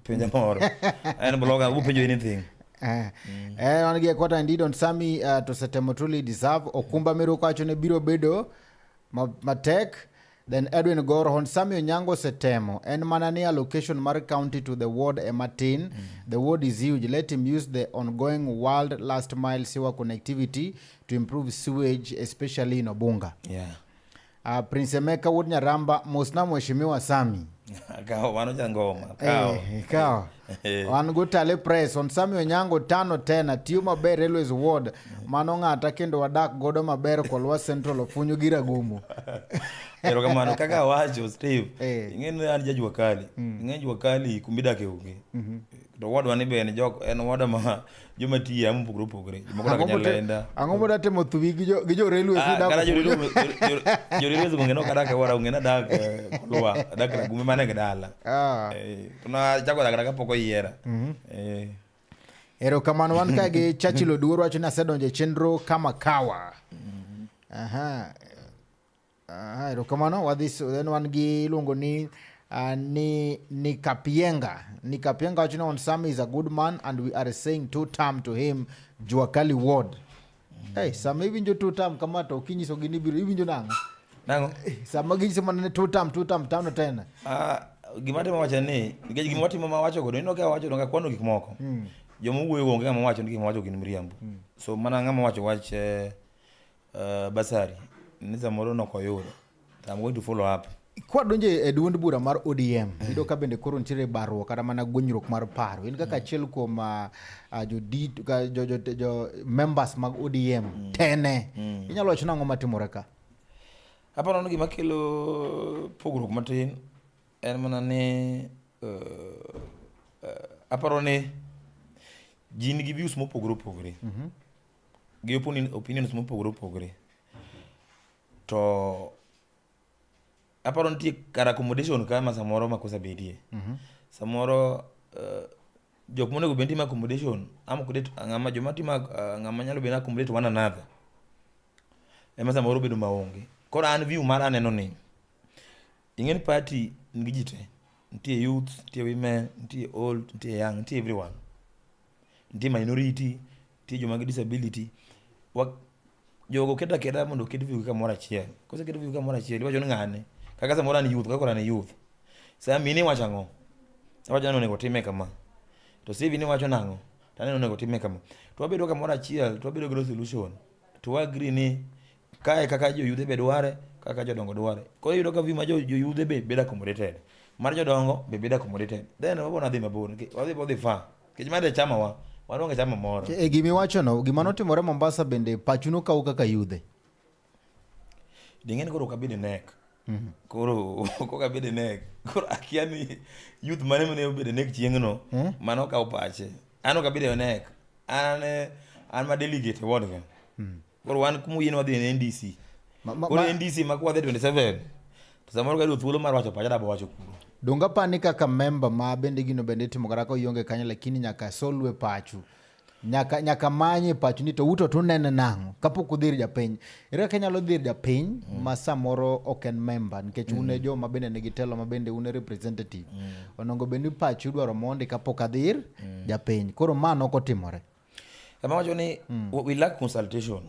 S2: Penja moro. En blogger who penjo anything.
S1: Wangi kota indeed on Sami to setemo truly deserve. Okumba miru kwacho ne biro bedo matek. Then Edwin Goro on Sami Onyango setemo. En manani allocation mar county to the ward Ematin. The ward is huge. Let him use the ongoing world last mile sewer connectivity to improve sewage, especially in Obunga.
S2: Yeah.
S1: Prince Emeka Wood Nyaramba Mosna Mheshimiwa Sami.
S2: Kao wano jangoma.
S1: Kao. Wan gutale press on Sami Onyango 5 tena tiyo maber Railways Ward mano ng'ata kendo wadak godo maber Kolwa Central ofunyo gira gumu.
S2: Ero kamano kaka wacho Steve. Ing'eni an jajwa kali. Ing'eni jwa kali kumbida ke uge. To wadwa ni ben jok en wada ma joma tiya mupogre. Joma ko nyalenda.
S1: Ang'o moda temo thuwi gi jo Railways dak.
S2: Kala jo Railways ngeno kada ka wara ngena dak Kolwa dak na gume mane gdala. Tuna jago dak poko yiera.
S1: Ero kamano wan ka gi Chachilo Duoro wacho ni asedonje chenro kama kawa. Ero kamano wadhi then wan gi luongo ni ni Kapienga. Ni Kapienga wacho ni on Sami is a good man and we are saying 2 term to him Juakali Ward. Hey, Sami winjo 2 term kama to kinyiso gini biro winjo nango. Sama ginyiso manene 2 term tano tena.
S2: Gima timo wacho ni nikech gima timo ma wacho godo ino ka wacho donga kwano gik moko. Jomo wuoyo onge ng'ama wacho ni gik wacho gin mriambo. So mana ng'ama wacho wach basari ni samoro no koyudo. I'm going to follow up.
S1: Kwa donje e duond bura mar ODM ido ka bende koro ntiere barruok kata mana gonyruok mar paro in kaka achiel kuom jo members mag ODM tene inyalo wacho nang'o matimore ka?
S2: Aparo ni gima kelo pogruok matin en mana ni aparo ni ji nigi views mopogore gi opinions mopogore to aparo nitie kar accommodation kama samoro makosa bedie. Samoro jok monego benti ma accommodation kudet ng'ama joma tima ng'ama nyalo bena accommodate one another ema samoro bedo maonge. Koro an view mar aneno ni ing'eni party nigi jite, nitie youth, nitie women, nitie old, nitie young, nitie everyone, nitie minority, nitie joma gi disability. Jogo keda mondo ket view kamoro achiel. Kose ket view kamoro achiel iwacho ni ng'ane kaka samoro ni youth kaka ni youth. Sa mini wacho ang'o? Wacho ni onego time kama. To sivi ni wacho nang'o? Taneno onego time kama. To wabedo kamoro achiel, to wabedo go solution. To agree ni kae kaka jo youth be dware, kaka jodongo dware. Koro yudo ka view ma jo youth be bedo accommodated. Mar jodongo be bedo accommodated. Then wabona dhi mabor. Wadhi fa. Kech made chama wa. Wanonge chama moro.
S1: Gimi wacho no, gima notimore Mombasa bende pachuno kaw kaka yudhe.
S2: Ding'eni koro kabide nek. Koro kabide nek. Koro akia ni youth mane obede nek chieng'no mano kaw pache. Ano kabide nek. An ma delegate ward ga. Koro wan kumu yien wadhi ne NDC. Koro NDC makwa dhi 27. To samoro ka thuolo mar wacho pacha dabo wacho kuro.
S1: Donga pani kaka member ma bende gino bende timo karaka yonge kanya lakini nyaka solwe pachu. Nyaka manye pachu ni to uto tunene nang'o kapok udhir japiny. Ere kaka nyalo dhir japiny ma samoro ok en member nikech une jo ma bende nigi telo ma bende une representative. Onongo bende pachu dwaro mondi kapok adhir japiny. Koro mano ok otimore.
S2: Kama wacho ni we lack consultation.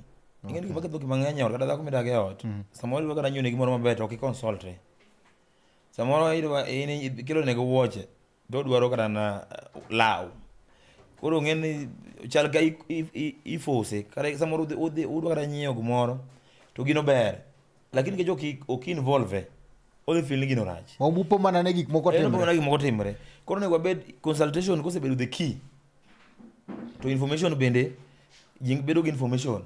S2: Ing'eni gima ketho mang'eny ot kata dhako midake ot. Samoro iwe kata nyone gimoro maber to ok iconsulte. Samoro kilo nego wuoche to dwaro kata na law. Koro ng'eni chal ka ifose kata samoro udwa kata nyiewo gimoro to gino ber lakini kejo ok involve odhi feel ni gino rach
S1: Obupo mana ne gik moko timre.
S2: gik moko timre koro nego bed consultation kosebedo the key to information bende jing bedo gi information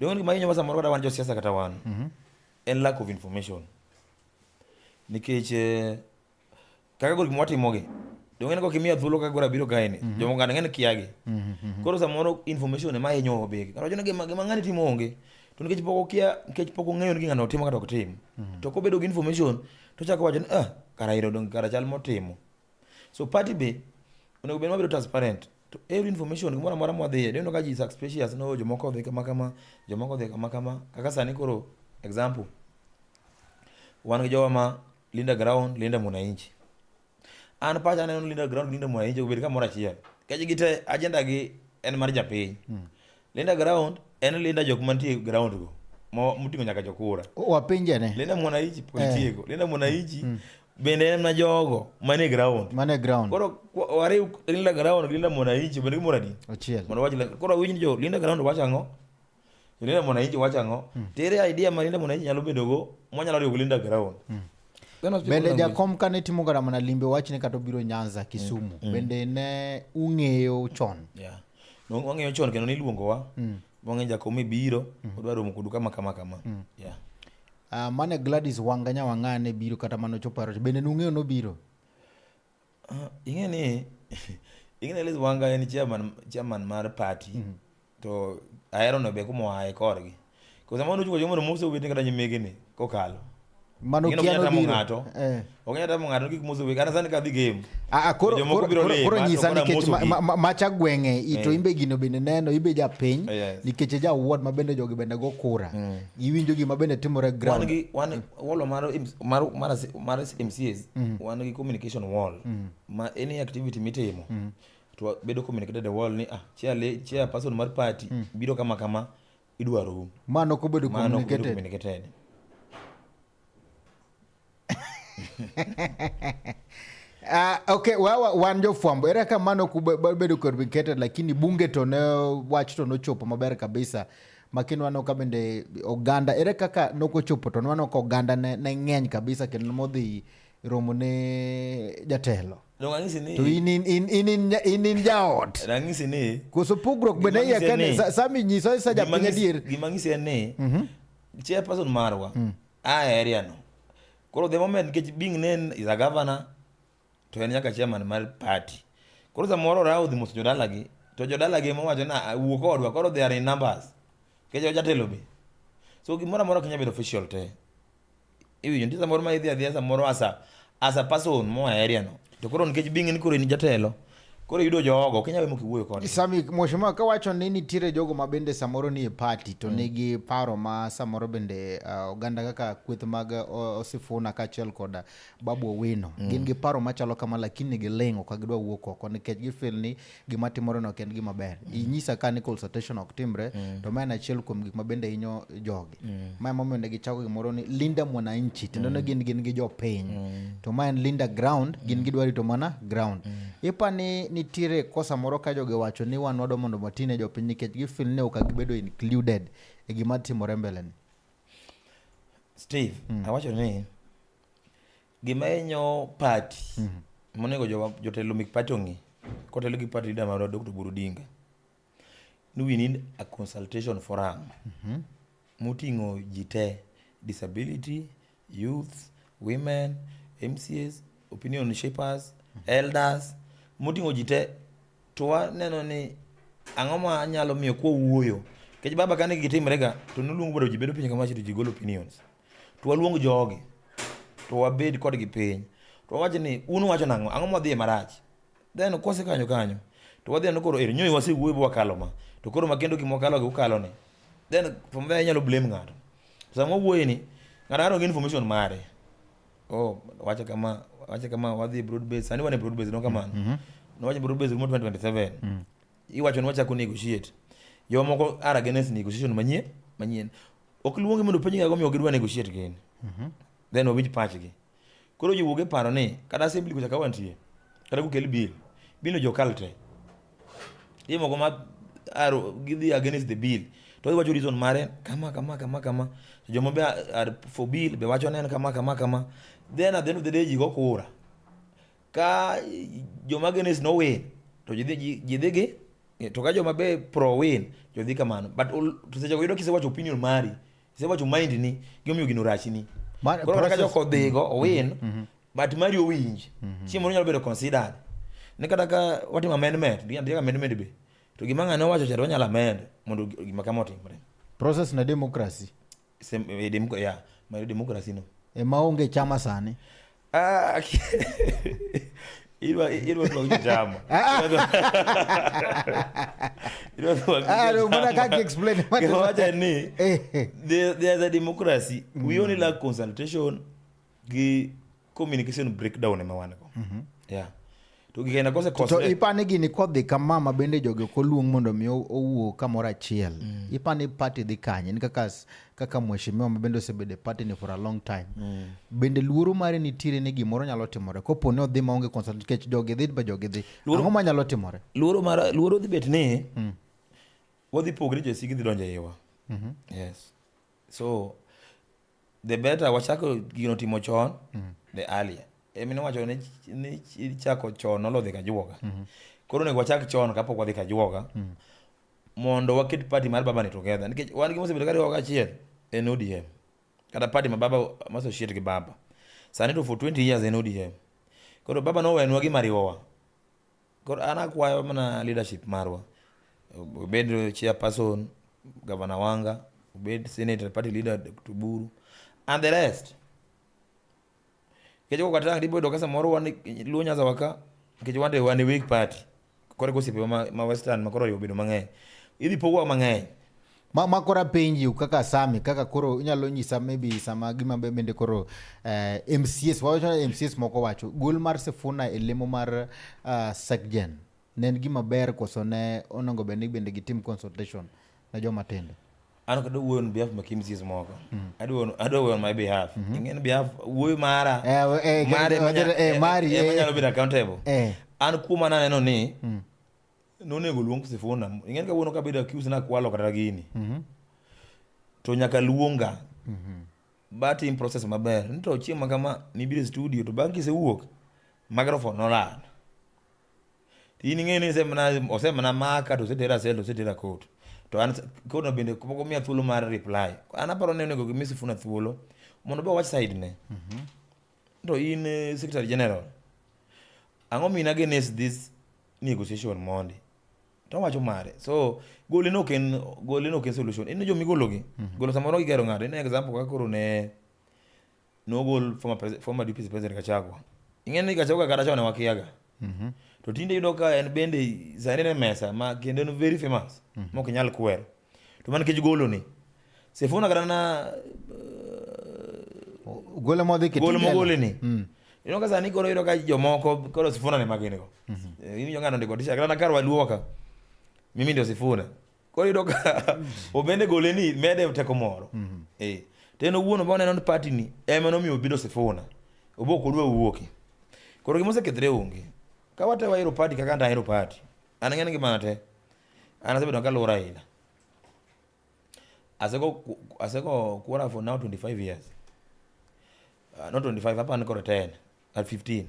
S2: dongo gima hinyo samoro kata wan jo siasa kata wan en lack of information nikech kaka gol gima watimogi dongo nego kimia thuolo kaka gora biro kaeni jomo ngana ngene kiagi koro samoro information ema hinyo obegi karo jona gima ngani timo onge to nikech pok okia nikech pok ong'eyo ni ngano timo kata ok tim to kobedo gi information to chako wacho ni kara iro dong kara chal motimo so party be onego bed mabedo transparent to every information gimoro amora mwadhiye dendo ka ji suspicious no jomoko odhi kama kama jomoko odhi kama kama kaka sani koro example wan gi jowa ma Linda Ground Linda Mwananchi an pacha neno Linda Ground Linda Mwananchi obed kamoro achiel kech gite agenda gi en mar japiny Linda Ground en Linda jok mantie ground go mutingo nyaka jokura
S1: Wapinje ne.
S2: Linda Mwananchi politiko Linda Mwananchi bende en na jogo mane ground koro wari Linda Ground Linda Mwananchi bende gimoro adi
S1: Ochiel.
S2: mondo wachi koro winj jo Linda Ground wachango Linda Mwananchi wachango tere idea ma Linda Mwananchi nyalo bedo go mwanyalo riwo Linda Ground
S1: Bende jakom kane timo gara mana limbe wachne kata obiro Nyanza Kisumu bende ne ung'eyo chon.
S2: No wang'eyo chon kendo niluongowa wang'e jakom ibiro odwa romo kudu kama
S1: mane Gladys Wanganya wang'ane biro kata mano choparo bende nung'eyo no biro.
S2: Ing'e Gladys Wanga en chairman mar party to ahero no be kuma wae korgi ko samano chuko jomo mose obet kata nyimege ni kokalo
S1: Mano kiano biro.
S2: Okanya tamo ng'ato gik mose obet kana sani ka dhi game
S1: Koro nyisa nikech macha gweng'e ito imbe gino bende neno ibe japiny nikech ja ward ma bende jogi bende go kura iwinjo gima bende timore ground
S2: wan wall mar MCAs wan gi communication wall ma any activity mitimo to bedo communicated the wall ni chair person mar party biro kama idwaro
S1: mano ko bedo communicated. Okay, wan jofwambo ere ka mano bedo communicated lakini bunge to ne wach to nochopo maber kabisa makini wano ka bende oganda ere kaka nokochopo to wano ka oganda ne ng'eny kabisa kendo modhi romo ne jatelo to in jaot
S2: rangisi ni
S1: koso pugruok bende ya kane sami nyiso sa japiny adier
S2: gima ngisi en ni chairperson marwa area no koro the moment get being nen is a governor to en nyaka chairman mar party koro samoro rawo dhi moso jodalagi to jodalagi mo wacho na wuok odwa koro they are in numbers kejo jatelo be so gimoro amora kenya bedo official te iwinjo ndi samoro ma idhi adhiya samoro as a person mo area no to koro nikech being ni koro ni jatelo koro yudo jogo kenya be mokiwuoyo kod
S1: sami mheshimiwa ka wacho ni nitiere jogo ma bende samoro ni e party to nigi paro ma samoro bende oganda kaka kweth mag Osifuna kaachiel kod Babu Owino gin gi paro machalo kama lakini gilingo ka gidwa wuok oko nikech gifeel ni gima timore no ken gima ber inyisa ka ni consultation ok timre to ma en achiel kuom gik ma bende hinyo jogi ma momiyo ne gichako gimoro ni Linda Mwananchi tendo ne gin gi jopiny to ma en Linda Ground gin gidwari to mana ground ipa ni nitiere kosa moro ka joge wacho ni wan wado mondo matine jopiny nikech gifeel ne ok gibedo included e gima timore mbele ni
S2: Steve awacho ni gima enyo party monego jotelo mek party ongi kotelo gi party leader mar Dr. Burudinga ni we need a consultation forum mutingo jite disability youth women MCAs opinion shapers elders mutingo jite to waneno ni ang'o ma nyalo miyo kwa wuoyo kech baba kane gitimrega to noluongo bado jibedo piny kama chito jigolo opinions to waluongo jogi to wabed kod gi piny to wawacho ni unu wacho nang'o ang'o mwadhiye marach then kose kanyo to wadhi koro nyoi wasewuoyo bo wakalo ma to koro makendo gimokalo gi ukalo ni then from there inyalo blame ng'ato sama wuoyo ni ng'ato ngi information mare wacha kama wadhi broad base sani wane broad base no kamano no wacha broad base mo 2027 iwacho ni wacha ku negotiate yo moko are against negotiation manyien ok luongi mondo penj go miyo gidwa negotiate gini then owinj pachgi koro jiwuoge paro ni kada assembly kucha kawantie kada kukel bill no jokal te moko ma gidhi against the bill to wacho reason mare kama to joma be are for bill be wacho nen kama then at the end of the day ji go kura ka joma genes no win to ji dhigi to ka joma be pro win jo dhi kamano but to seche go yudo kisewacho opinion mari kisewacho mind ni gimomiyo gino rach ni koro ka joko dhigo o win but mari owinj chiemo nyalo bedo considered ne kata ka watimo amendment ndiye amendment be to gima ng'ane wacho cha wanyalo amend mondo gima kama otimre
S1: process na democracy
S2: ma democracy no
S1: maonge chama sani
S2: Idwa tuwa chama.
S1: Mbona kaki explain
S2: Wacha ni there's a democracy. We only lack consultation gi communication breakdown ema wan go. Yeah. To gikena kose
S1: to ipani gini kodhi kama mabende joge koluong mondo mi owuo kamoro achiel. Ipani party dhi kanye ni kaka mheshimiwa mabende osebede party ni for a long time. Bende luoro mare nitiere ni gimoro nyalo timore kopo ne odhi maonge consultation kech joge dhi ba joge dhi. Ang'o ma nyalo timore?
S2: Luoro dhi bet ni wadhi pogre josigi dhi donjo ewa. Yes. So the better wachako gino timo chon the earlier. Emine wacho ni chako chon nolo dhi kajuoga. Koro nego wachak chon kapok wadhi kajuoga. Mondo waket party mar baba ni together. Nikech wan gi mosebedo ka riwruok achiel en ODM. Kata party ma baba associate gi baba. Sani to for 20 years en ODM. Koro baba no wenwa gi mariwowa. Koro ana kwayo mana leadership marwa. Obed chairperson, governor Wanga, obed senator, party leader Dr. Buru, and the rest. Kejo kwatanga dibo do kasa moro wan lunya za waka kejo wande wan week party kore gosipe ma western makoro yobedo mang'eny idhi pogo mang'eny
S1: makora penji kaka sami kaka koro inyalo nyisa maybe sama gima bende koro MCS wacho MCS moko wacho gol mar Sifuna e lemo mar Secgen nen gima ber koso ne onongo bende gitim consultation na joma tindo.
S2: Ano kado wuoyo on behalf ma MCS moko. Ado wuoyo on my behalf. Ingen behalf wuoyo mara.
S1: Mari
S2: nyalo bedo accountable. An kuma na neno ni nonego luong Sifuna. Ingen ka wuono ka bedo accused na kwalo kata gini. To nyaka luonga. But in process maber. Nito chiemo kama ni biro studio to bang' kisewuok microphone no lal. Tini ngene osemana maka to setera sel to setera court. To an kono bende poko miya thuolo mar reply. An aparo ne onego gimi Sifuna thuolo mondo be wach side ne. To in Secretary General. Ang'o mina against this negotiation mondi. To wacho mare. So gole no ken solution. Ino jo migologi. Golo samoro gigero ng'ato. In example ka koro ne no gol former deputy president Gachagua. Ing'eni Gachagua kata chone wakiaga. To tinde yudo ka en bende zanene mesa ma kendo no very famous mok nyal kwero to man kech golo ni Sifuna kata na
S1: gole modhi kitinde
S2: golo mogole ni yudo ka sani koro yudo ka jomoko koro Sifuna ne magene go ini ng'ano ndiko tisha kata na karwa luoka mimi ndio Sifuna koro yudo ka obende gole ni mede teko moro teno wuono ba neno party ni ema no mi obido Sifuna oboko dwe wuoki koro gimose kethre onge kawate wa hero party kaka nda hero party anang'eni gima te anasebedo ka lura ila aseko kuora for now 25 years not 25 hapa niko 10 at 15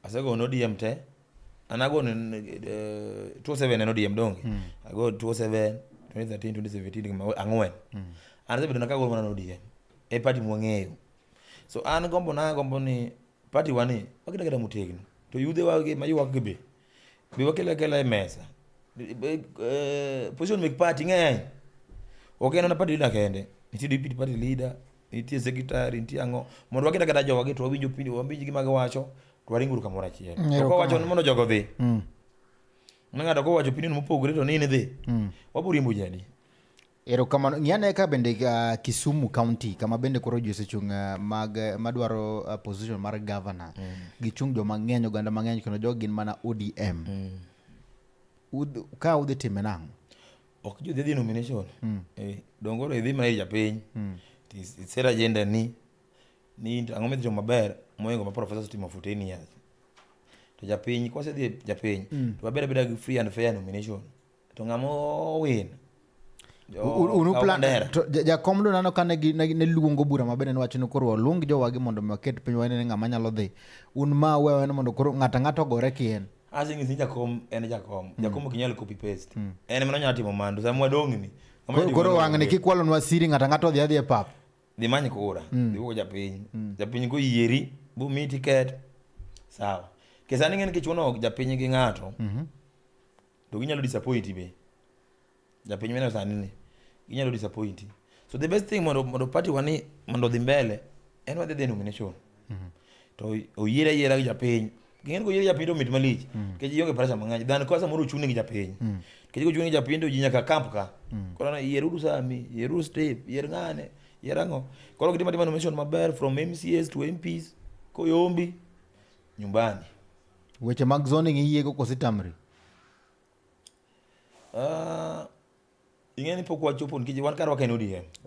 S2: aseko no DM te anago 27 no DM donge ago 27 2013 2017 kama ang'wen anasebedo ka gol mana no DM e party mwang'eyo so an gombo ni party wani wakida kada mutegno to yude wage mayuak gibe be wakela mesa position make party ng'eny okay na party leader kende nitie deputy party leader nitie secretary nitie ang'o mondo wakida kada jowa to wawinjo pindi wambiji gima giwacho to waringuru kamoro achiel to ko wacho mondo jogo dhi ng'ato ko wacho pindi mopogore to nini dhi waburimbo jadi.
S1: Ero kamano ng'ane ka bende Kisumu County kama bende koro jose chung madwaro position mar governor gichung jo mang'eny oganda mang'eny kendo jogo gin mana ODM ka udhi time nang'o
S2: ok jo dhi nomination dongoro idhi mana japiny sera agenda ni ang'o midhi to maber moingo ma professor timo for 10 years to japiny kwase dhi japiny to maber beda gi free and fair nomination to ngamo win
S1: unu plan jakom do nano kane ne luongo bura mabende ne wacho ni koro olung jowagi mondo oket piny wene ng'ama nyalo dhi un ma wewe mondo koro ng'ato gore kien
S2: asing ni jakom en jakom ok nyal copy paste en mana nyalo timo mando sa mwadongni
S1: koro wang'ni kikwalo nwa siri ng'ato dhi e pap
S2: dhi many kura dhi wuok japiny ko yieri bu mi ticket sawa kesani ng'en kichuno japiny gi ng'ato to ginyalo disappoint be japiny mena sani ni ginyalo disappoint so the best thing mondo party wani mondo dhi mbele en wadhi the nomination to oyiera gi japiny ng'en ko yiera japiny to mit malich ke ji onge pressure mang'eny dan ko samoro ochuni gi japiny ke ji ko chuni gi japiny to ji nyaka camp ka koro na yieru sami yieru step yier ng'ane yerango koro kitima nomination maber from MCAs to MPs ko yombi nyumbani
S1: weche mag zoning iyiego kositamri
S2: ing'eni pok wachopo nikech wan kar waken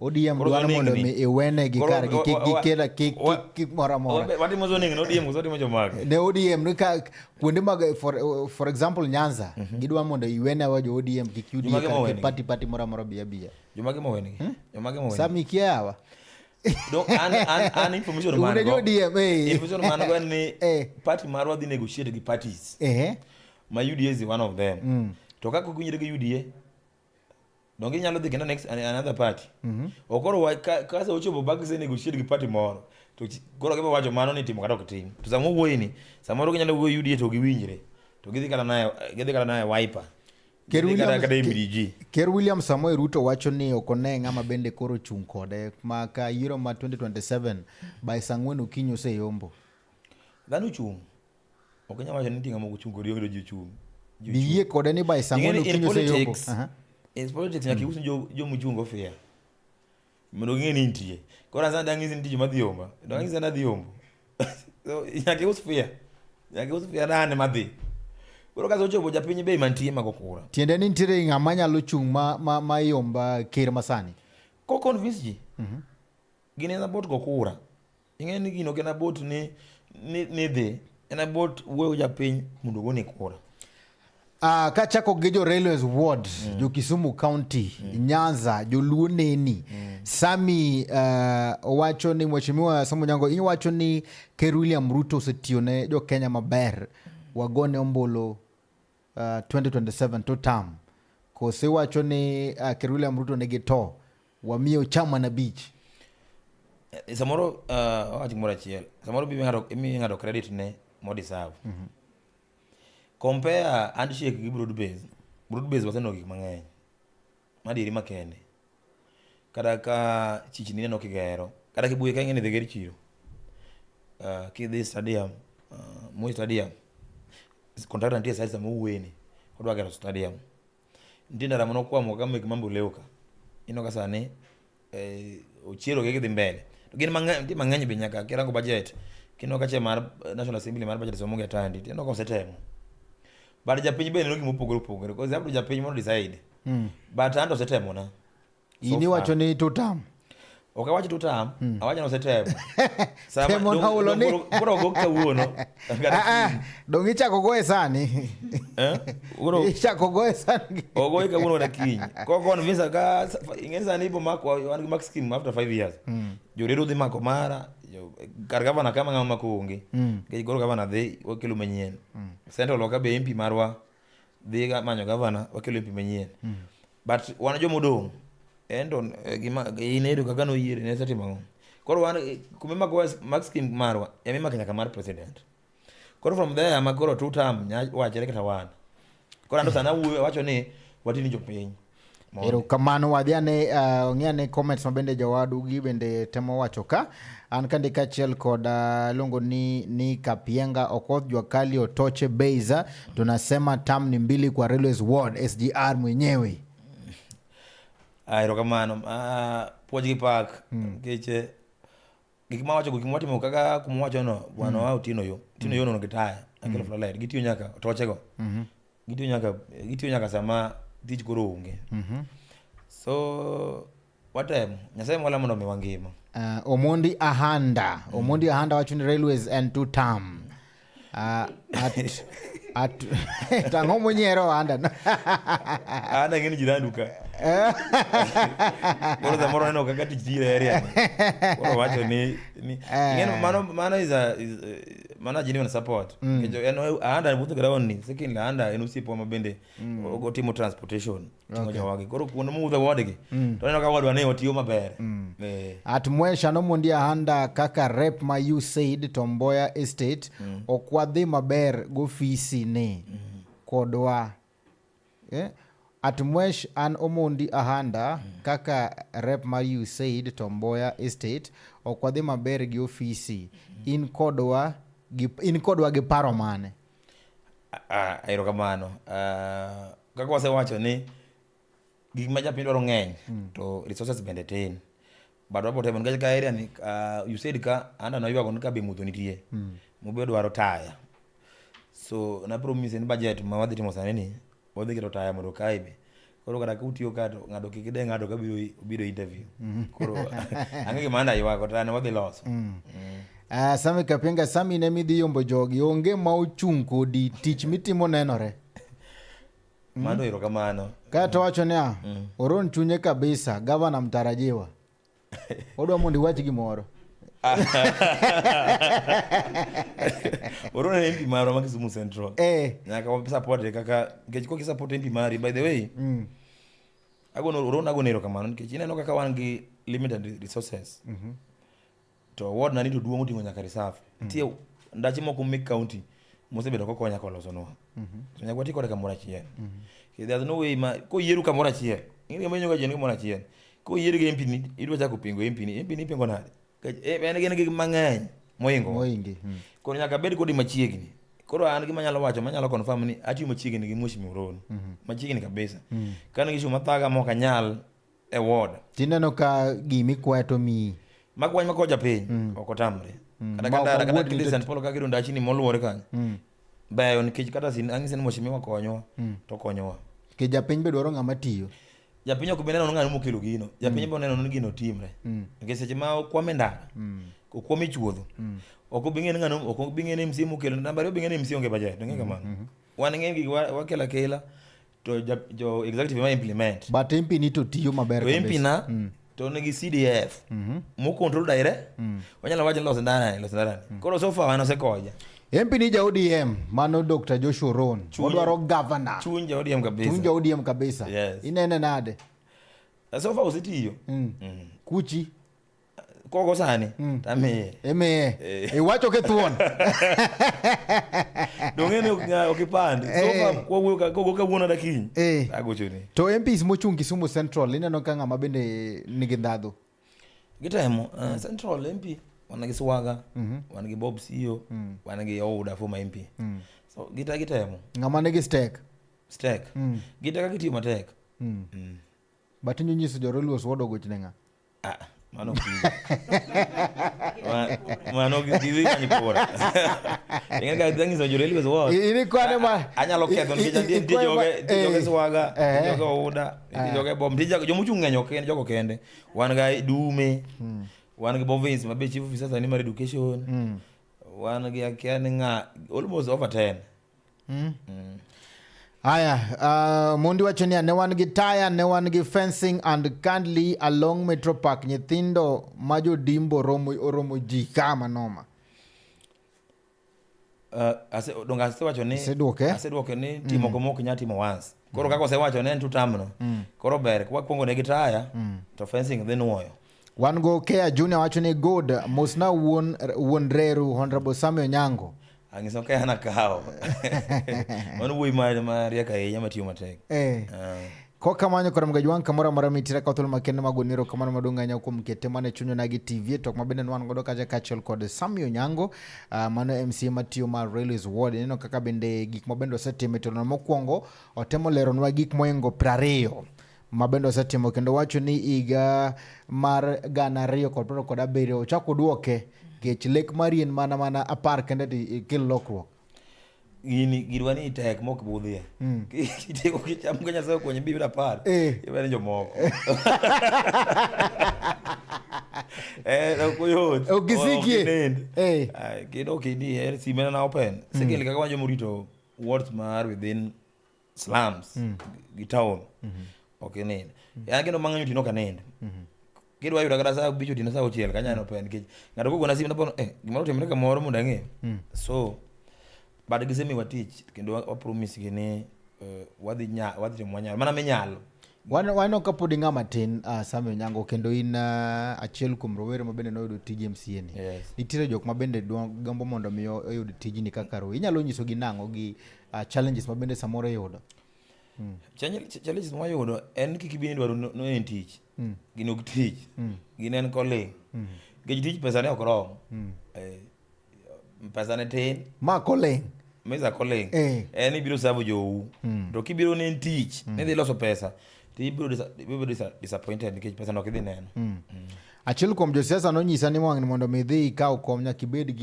S1: ODM dwaro mondo iwene gi kar gikela kik moro amora
S2: watimo zoning no ODM watimo jomage
S1: ne ODM ni ka kuonde mag for example Nyanza gidwa mondo iwene wa jo ODM kik yudi party moro amora biya
S2: jomage moweni
S1: sami kiawa
S2: donc an information man go information man go ni party marwa dhi negotiate gi parties ma UDA is one of them to kako kunyire gi UDA donge nyalo dhi kenda next another party okoro kasa ochopo bag se negotiate gi party moro to koro ke wacho mano ni timo kata ok tim to samo wuoyi ni samoro nyalo wuoyi UDA to giwinjire to gidhi kala naye wiper
S1: Ker William Samoei Ruto wacho ni okone ng'ama bende koro chung kode ma ka yiro ma 2027 by sang'wen okinyi oseyombo
S2: dhano chung okenya wacho ni tinga mo chung kodi onge ji chung
S1: biye kode ni by sang'wen okinyi oseyombo
S2: is politics nyaki uso jo mchungo fair mondo ng'eni nitie kora sasa dang'isi nitie ma dhiomba dang'isi na dhiombo so nyaki uso fair nane madhi koro kaso chopo japiny be mantie magokura
S1: tiende ni nitiere ng'ama nyalo chung ma yomba ker masani
S2: ko convince ji gine na bot gokura ing'eni gino kena bot ni dhi ena bot wuoyo japiny mondo gone kura
S1: ka chako gi jo Railways Ward jo Kisumu County Nyanza jo Luo Neni Sami owacho ni mheshimiwa Samuel Nyango iwacho ni Ker William Ruto osetione jo Kenya maber wagone ombolo 2027 to term kose wacho ni Ker William Ruto ne gito wamiyo chama na beach
S2: samoro wacho mora chiel samoro bi ngado credit ne modi serve compare handshake gi broad base waseno gik mang'eny madiri makende kada ka chichni neno kigero kada kibuye ka ng'eni dheger chiro kidhi stadium Moi stadium contractor ntie sasa muweni odwa gero stadium ndinda ramono kwa moga mek mambo leuka ino kasane ochiero gege dhi mbele to gin mang'eny be nyaka kirango budget kino kache mar National Assembly mar budget somo getandi tino ko setemo but japiny be neno gimopogore because abdo japiny mondo decide but ando setemo na
S1: ini wacho ni tutam
S2: okawacho tutam awacho no setemo
S1: temo na ulo ni
S2: koro gokka wuono
S1: dong ichako goe sani
S2: koro
S1: ichako goe sani
S2: ogoe ka wuono na kiny ko convince ka ing'eni sani ibo mako wan gi max scheme after 5 years joredo dhi mako mara kar gavana kama ng'ama konge ke goro gavana dhi wakelo manyien central loka be MP marwa dhi manyo gavana wakelo MP manyien but wan jo modong endo gima inedo kaka no yiere ne setimo koro wan kumema ko max scheme marwa emema kanyaka mar president koro from there ama koro two term wachere kata wan koro ando sana wacho ni watini jopiny
S1: ero kamano wadhiane ong'iane comments mabende jawadu gi bende temo wacho ka an kande kachiel kod longo ni Kapienga Okoth Jwakali Otoche Beiza tunasema tam ni 2 kwa Railways Ward SGR mwenyewe
S2: ero kamano puoj gi pak keche gikma wacho gikmwatimo kaka kumwacho no bwana wao tino yo no gitaya akelo flyer gitiyo nyaka Otoche go gitiyo nyaka sama tich koro onge so watemo nyasaye mola mondo mi wangima
S1: Omondi Ahanda wacho ni Railways and two term Tango mwenyewe anda.
S2: Anda ngeni jirani duka. Koro da moro neno kaka tijire area. Koro wacho ni ngeno mano is mana jini wana support. Kejo eno anda buto ground ni second anda eno sipo mabende go timo transportation tingoja wage. Koro kuno mu wadege. To neno ka wadwa ne otiyo maber.
S1: Atmwesha no mundi anda kaka rep ma you said Tomboya Estate okwadhi maber go fisi ne kodwa. Atmwesh an omondi ahanda kaka rep ma you said Tomboya Estate okwadhi maber gi ofisi in kodwa gi paro mane.
S2: Aero kamano. Kaka wasewacho ni gik ma japiny dwaro ng'eny to resources bende tin. But wapo temo nikech ka area ni you said ka anda na yuago ka be mudho nitie. Mube dwaro taya. So na promise ni budget ma wadhi timo sani ni wadhi kiro taya mondo kaibe. Koro kada kutiyo ka to ngado kikide ngado ka biro interview. Koro ang'e gima anda yuago to ane wadhi loso.
S1: Sami Kapenga sami ne midhi yombo jogi onge ma ochung' kodi tich mitimo nenore.
S2: Mano ero kamano.
S1: Kata wacho ni oron chunye kabisa gavana mtarajiwa. Odwa mondi wachi gimoro.
S2: Oron MP maro ma Kisumu Central. Nyaka wa support kaka ngechiko ki support MP mari by the way. Oron agonero kamano nikech ineno kaka wan gi limited resources. To ward na ni to duongo tingo nyaka reserve. Tie ndachi moko Mik County mosebedo kokonya koloso no. To nyaka wati kode kamora chien. There's no way ma ko yeru kamora chien. Ing'e menyo ga jeni kamora chien. Ko yeru ge MP ni idwa chako pingo MP ni pingo nade. En gen gi mang'eny moingi. Koro nyaka bed kodi machiegni. Koro an gi manyalo wacho manyalo confirm ni ati machiegni gi Mheshimiwa Oron. Machiegni kabisa. Kana gishu mathaga moka nyal e ward.
S1: Tineno ka gimi kwato mi
S2: makwany makoja piny okotamre. Kada kili St. Paul ka gido ndachi ni moluore kanyo. Bayo nikech kata sin ang'ise ni Mheshimiwa konyowa to konyowa.
S1: Ke japiny be dwaro ng'ama tiyo.
S2: Japiny ok be neno ng'ano mokelo gino. Japiny be neno ni gino timre. Nikech seche ma kwame ndara. Kwame chuodho. Ok obing'e ng'ano ok obing'e ni MC mokelo namba obing'e ni MC onge budget. Ng'e kamano. Wan ng'e gi wakela kela to jo executive ma implement.
S1: But MP ni to tiyo maber
S2: kabisa. MP na to negi CDF mo control direct wanyalo wacho loso ndara. Koro so far wana sekoja.
S1: MP ni ja ODM mano Dr. Joshua Oron odwaro governor.
S2: Chuny ja ODM kabisa.
S1: Chuny ja ODM kabisa.
S2: Yes.
S1: Inene nade?
S2: So far osetiyo.
S1: Kuchi
S2: kogo sani tame.
S1: Iwacho ke thuon.
S2: Dongene okipande. So far kogo kawuono dakiny. Agochoni.
S1: To MPs mochung' Kisumu Central ineno ka ng'ama bende nigi ndadhu.
S2: Gitemo Central MP wan gi Swaga, wan gi Bob Sio, wan gi Ouda former MP. So gitemo.
S1: Ng'ama nigi stake.
S2: Gitaka gitiyo matek.
S1: But inyo nyiso joroluos wodo gochne ng'a.
S2: Mano kinga. Mano gizi kanyi pora. Ing'e ka nyiso joroluos wodo.
S1: Ini kwane ma
S2: anyalo ketho nikech joge Swaga, joge Ouda, joge Bob, jomuchung' ng'eny ok en jogo kende. Wan ga Dume. Wan gi Bovis mabe chief officer sani mar education. Wan gi akiani ng'a almost over 10.
S1: Aya, mondi wacho ni ne wan gi taya, ne wan gi fencing and kindly along Metro Park nyithindo majo dimbo oromo ji kama noma.
S2: Donga asewacho ni aseduoke ni timo komok nya timo once. Koro kako asewacho ni en tutamno. Koro ber kwakwongo ne gi taya to fencing dhi nuoyo.
S1: Wan go Kea Junior wacho ni good mosna wuon reru Honorable Samuel Nyango.
S2: Angiso ka ana kao. Mano wuoi ma rieka ahinya matiyo matek.
S1: Koka manyo kora mgajwan kamora mara mitira kauthul makende magoniro kamano madonga nya kuom kete mane chunyo nagi TV tok mabende nwan godo kaja kachel kod Samuel Nyango mano MC matiyo ma Railways Ward neno kaka bende gik mabendo setime to na mokwongo otemo leronwa gik moengo 20 mabendo setimo kendo wacho ni iga mar gana riyo kod 27 ochako duoke kech lek marien mana apar kende kel lokruok.
S2: Girwani tek mok budhie. Kiteko kicham ka Nyasaye konyo bibira par. Ibene jomoko.
S1: Okisikie.
S2: Kido kidi simena na open. Sekele kaka wanjo murito wards mar within slums gi town okay nene ya kendo mang'anyo tino kanende kidwa yuda kata saa bicho tino saa 6 kanyano pen kech ng'ato kogona sim napono gimoro timre kamoro mondo ang'e so bad gisemiwa tich kendo wa promise gi ni wadhi timo wanyalo mana minyalo
S1: wano kapod ing'ama tin Samuel Onyango kendo in achiel kuom rowere ma bende noyudo tij MCA ni. Nitiere jok ma bende gombo mondo mi oyud tijni kaka rowere. Inyalo nyiso gi nang'o gi challenges ma bende samoro yudo.
S2: Challenges ma yudo en kiki bini dwaro no en tich. Gin ok tich. Gin en calling. Gej tich pesa ne ok rom. Pesa ne tin.
S1: Ma calling.
S2: Mesa calling. En ibiro sabo jou. To kibiro ne en tich, ne dhi loso pesa. Ti ibiro disappointed nikech pesa no kidhi neno.
S1: Achiel kuom josiasa nonyisa ni wang' mondo mi dhi ikaw kom nyaka ibed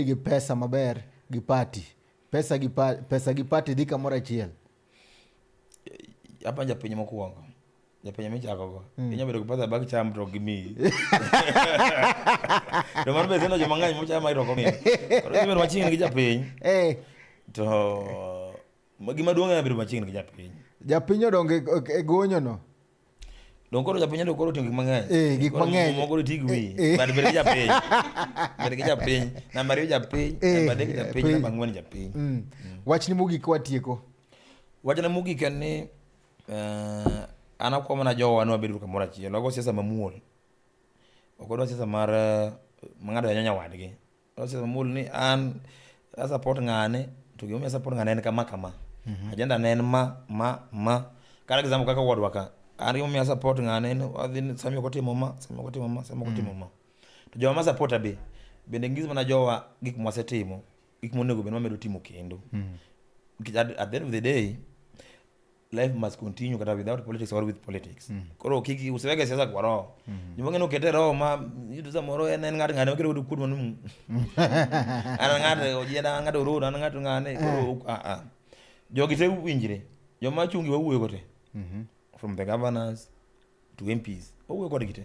S1: gi pesa maber gi party. Pesa gi party dhi kamoro achiel.
S2: Apa japiny mokwongo. Japiny michako go. Inya bedo gi pesa bag cham to gi mi. To man be seno joma ng'any mochama iroko mi. Koro ibedo machiegni gi japiny. To gima duong' en bedo machiegni gi japiny.
S1: Japiny odong e gonyo no.
S2: Don koro japiny ndo koro tingi mang'eny.
S1: Gik mang'eny.
S2: Moko tigi wi. Bad bedo gi japiny. Bedo gi japiny. Namba 2 japiny, namba 3 japiny, namba 4 japiny.
S1: Wach ni mogik watieko.
S2: Wach na mogik en ni an akwamo na jowa nwa bedo kamoro achiel. Wago siasa mamuol. Okodwa siasa mar ng'ado nyonya wadgi. Siasa mamuol ni an support ng'ane to gimomiyo support ng'ane en kama. Agenda ne en ma. Kar example kaka wadwa ka. An gimomiyo support ng'ane en adhi Samia kotimo ma. To jowa ma support be bende ng'iso mana jowa gik mwasetimo, gik monego bende wamedo timo kendo. At the end of the day, life must continue kata without politics or with politics. Koro kiki useweke siasa kwa roho. Nyumonge no kete roho ma yitu samoro en ng'ato kero kudu kudu manu. Ana ng'ato ojenda ng'ato road ana ng'ato ng'ane koro jogi te winjire. Joma chungi wawuoyo kote. From the governors to MPs. Wawuoyo kodgi te.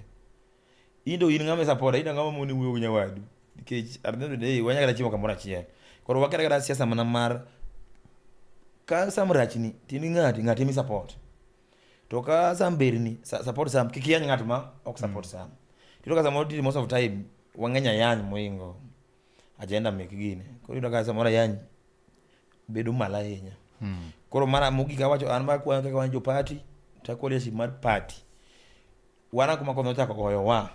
S2: Indo in ng'ama support, indo ng'ama moni wuoyo gi nyawadu. Nikech at the end of the day wanya kata chiemo kamoro achiel. Koro wakera kata siasa mana mar ka samrachni tini ng'ati mi support. To ka samberni support sam kikiyany ng'at ma ok support sam. Tito ka samoro most of time wang'enya yany moingo agenda mek gine. Koro ito ka samoro yany bedo mala ahinya. Koro mara mogik awacho an ma kwa kaka wanjo party ta leadership mar party. Wana kuma kono chako goyo wa.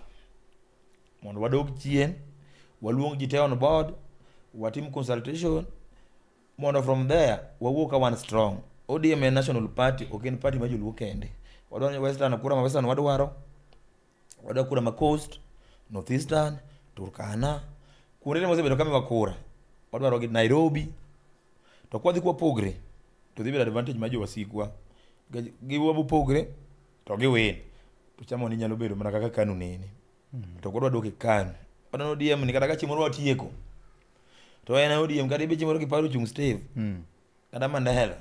S2: Mondo wadog chien, waluong ji te on board, watim consultation. Mondo from there wawuok ka one strong. ODM en national party, ok en party ma joluo kende. Wadwaro western kura ma western wadwaro kura ma coast, northeastern, Turkana. Kuonde mosebedo kama wakura. Wadwaro gi Nairobi. To kwa dhi kwa pogre, to dhi bedo advantage ma jo wasikwa. Giwabu pogre to giwin. To chamo ni nyalo bedo mana kaka KANU nene. To kodwa doke KANU. Wadwaro ODM ni kata ka chiemo watieko. To en ODM kata ibe chiemo ki paro chung Steve. Kada Mandela.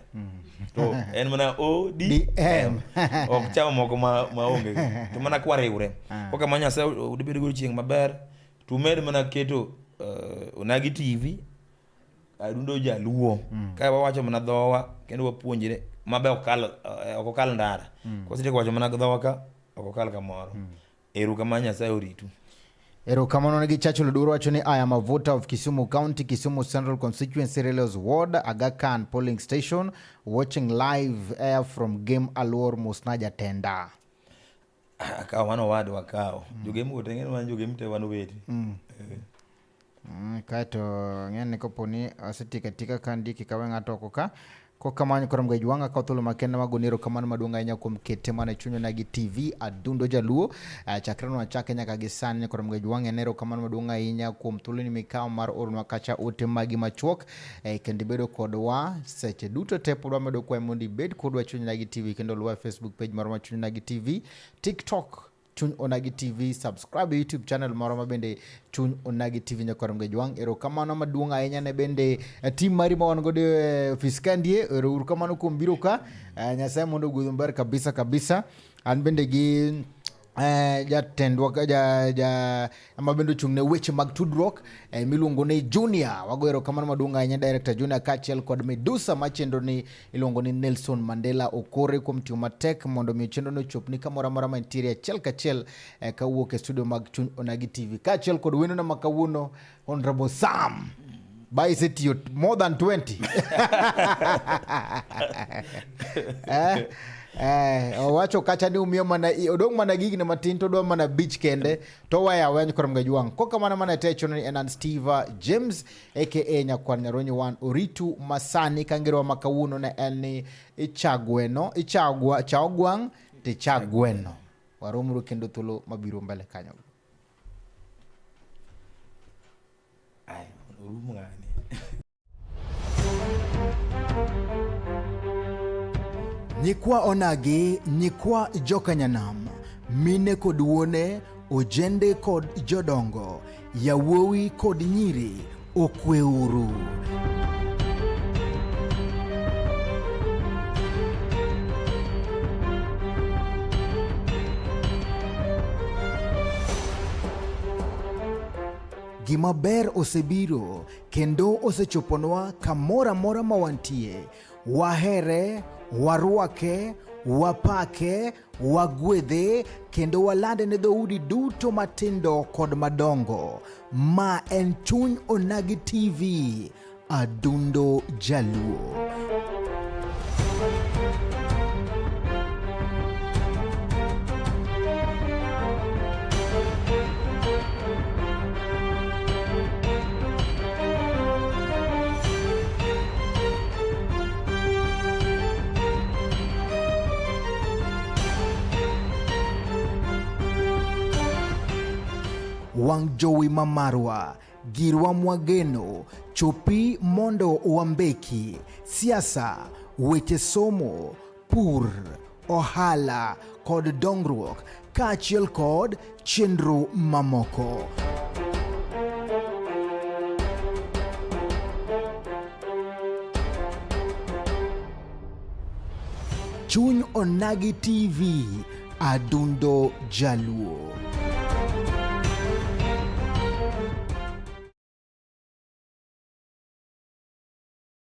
S2: To en mana ODM. Ok chamo moko ma onge. To mana kwariure. Koka manya sa udibedo go chieng maber. To med mana keto Onagi TV. Adundo jaluo. Ka wawacho mana dhowa kendo wapuonjire mabe okokal ndara. Kositieko wacho mana dhowa ka okokal kamoro. Eru kama Nyasaye oritu.
S1: Erokamano ne Gichacho Lodwaro wacho ni I am a voter of Kisumu County, Kisumu Central Constituency, Relos Ward, Aga Khan polling station, watching live air from Game Alwor Musnaja Tenda.
S2: Akaw mano wadu wakaw. Jogemu gotengeni man jogemu te wanu weti.
S1: Kaito ng'ene koponi asetikatika kandi kikawe ng'ato koka kokamany korom ga jwanga ka thuolo makende magonero kamano maduong' ahinya kuom kete mana chunyo Onagi TV adundo jaluo chakrano achake nyaka gi sani korom ga jwanga enero kamano maduong' ahinya kuom thuolo ni mikawo mar ornwa kacha ote magi machuok kendo bedo kodwa seche duto te pod wamedo kwayo mondo ibed kodwa chunyo Onagi TV kendo luwa Facebook page mar chunyo Onagi TV, TikTok Chuny Onagi TV, subscribe YouTube channel moro mabende Chuny Onagi TV nyakorom ga jwang. Erokamano maduong' ahinya ne bende team mari ma wan godo ofis kandie. Erokamano kuom biro ka Nyasaye mondo ogudh mber kabisa. An bende gi jatendwa amabendo chungne weche mag tudruok miluongo ni Junior. Wagoero kamano maduong' ahinya director Junior kachiel kod Medusa machendo ni iluongo ni Nelson Mandela Okore kuom tiyo matek mondo mi chendo no chopni kamoro amora mantiere achiel kachiel kawuok e studio mag Chuny Onagi TV kachiel kod wendo na makawuono Honorable Sam by City more than 20 wacho kacha ni umiyo mana odong mana gigi na matin to do mana beach kende to waya weny korom gajwang koka mana techo ni Enan Steve James aka Nyakwan Nyaronyi wan Oritu Masani kangirwa makawuono na en Ichagweno Chagwang te Chagweno waromuru kendo thuolo mabiro mbele kanyo.
S2: Ai urumu ngani
S1: Nyikwa Onagi, nyikwa Jokanyanam, mine kod wuone, ojende kod jodongo, yawuowi kod nyiri, okweuru. Gima ber osebiro, kendo osechoponwa kamora mora mawantie, wahere, warwake, wapake, wagwedhe, kendo walande ne dhoudi duto matindo kod madongo. Ma en Chuny Onagi TV, adundo jaluo. Wang Jowi Mamarwa, girwa mwageno, chopi mondo wambeki, siasa, weche somo, pur, ohala, kod dongruok, kachiel kod chenro mamoko. Chuny Onagi TV, adundo jaluo.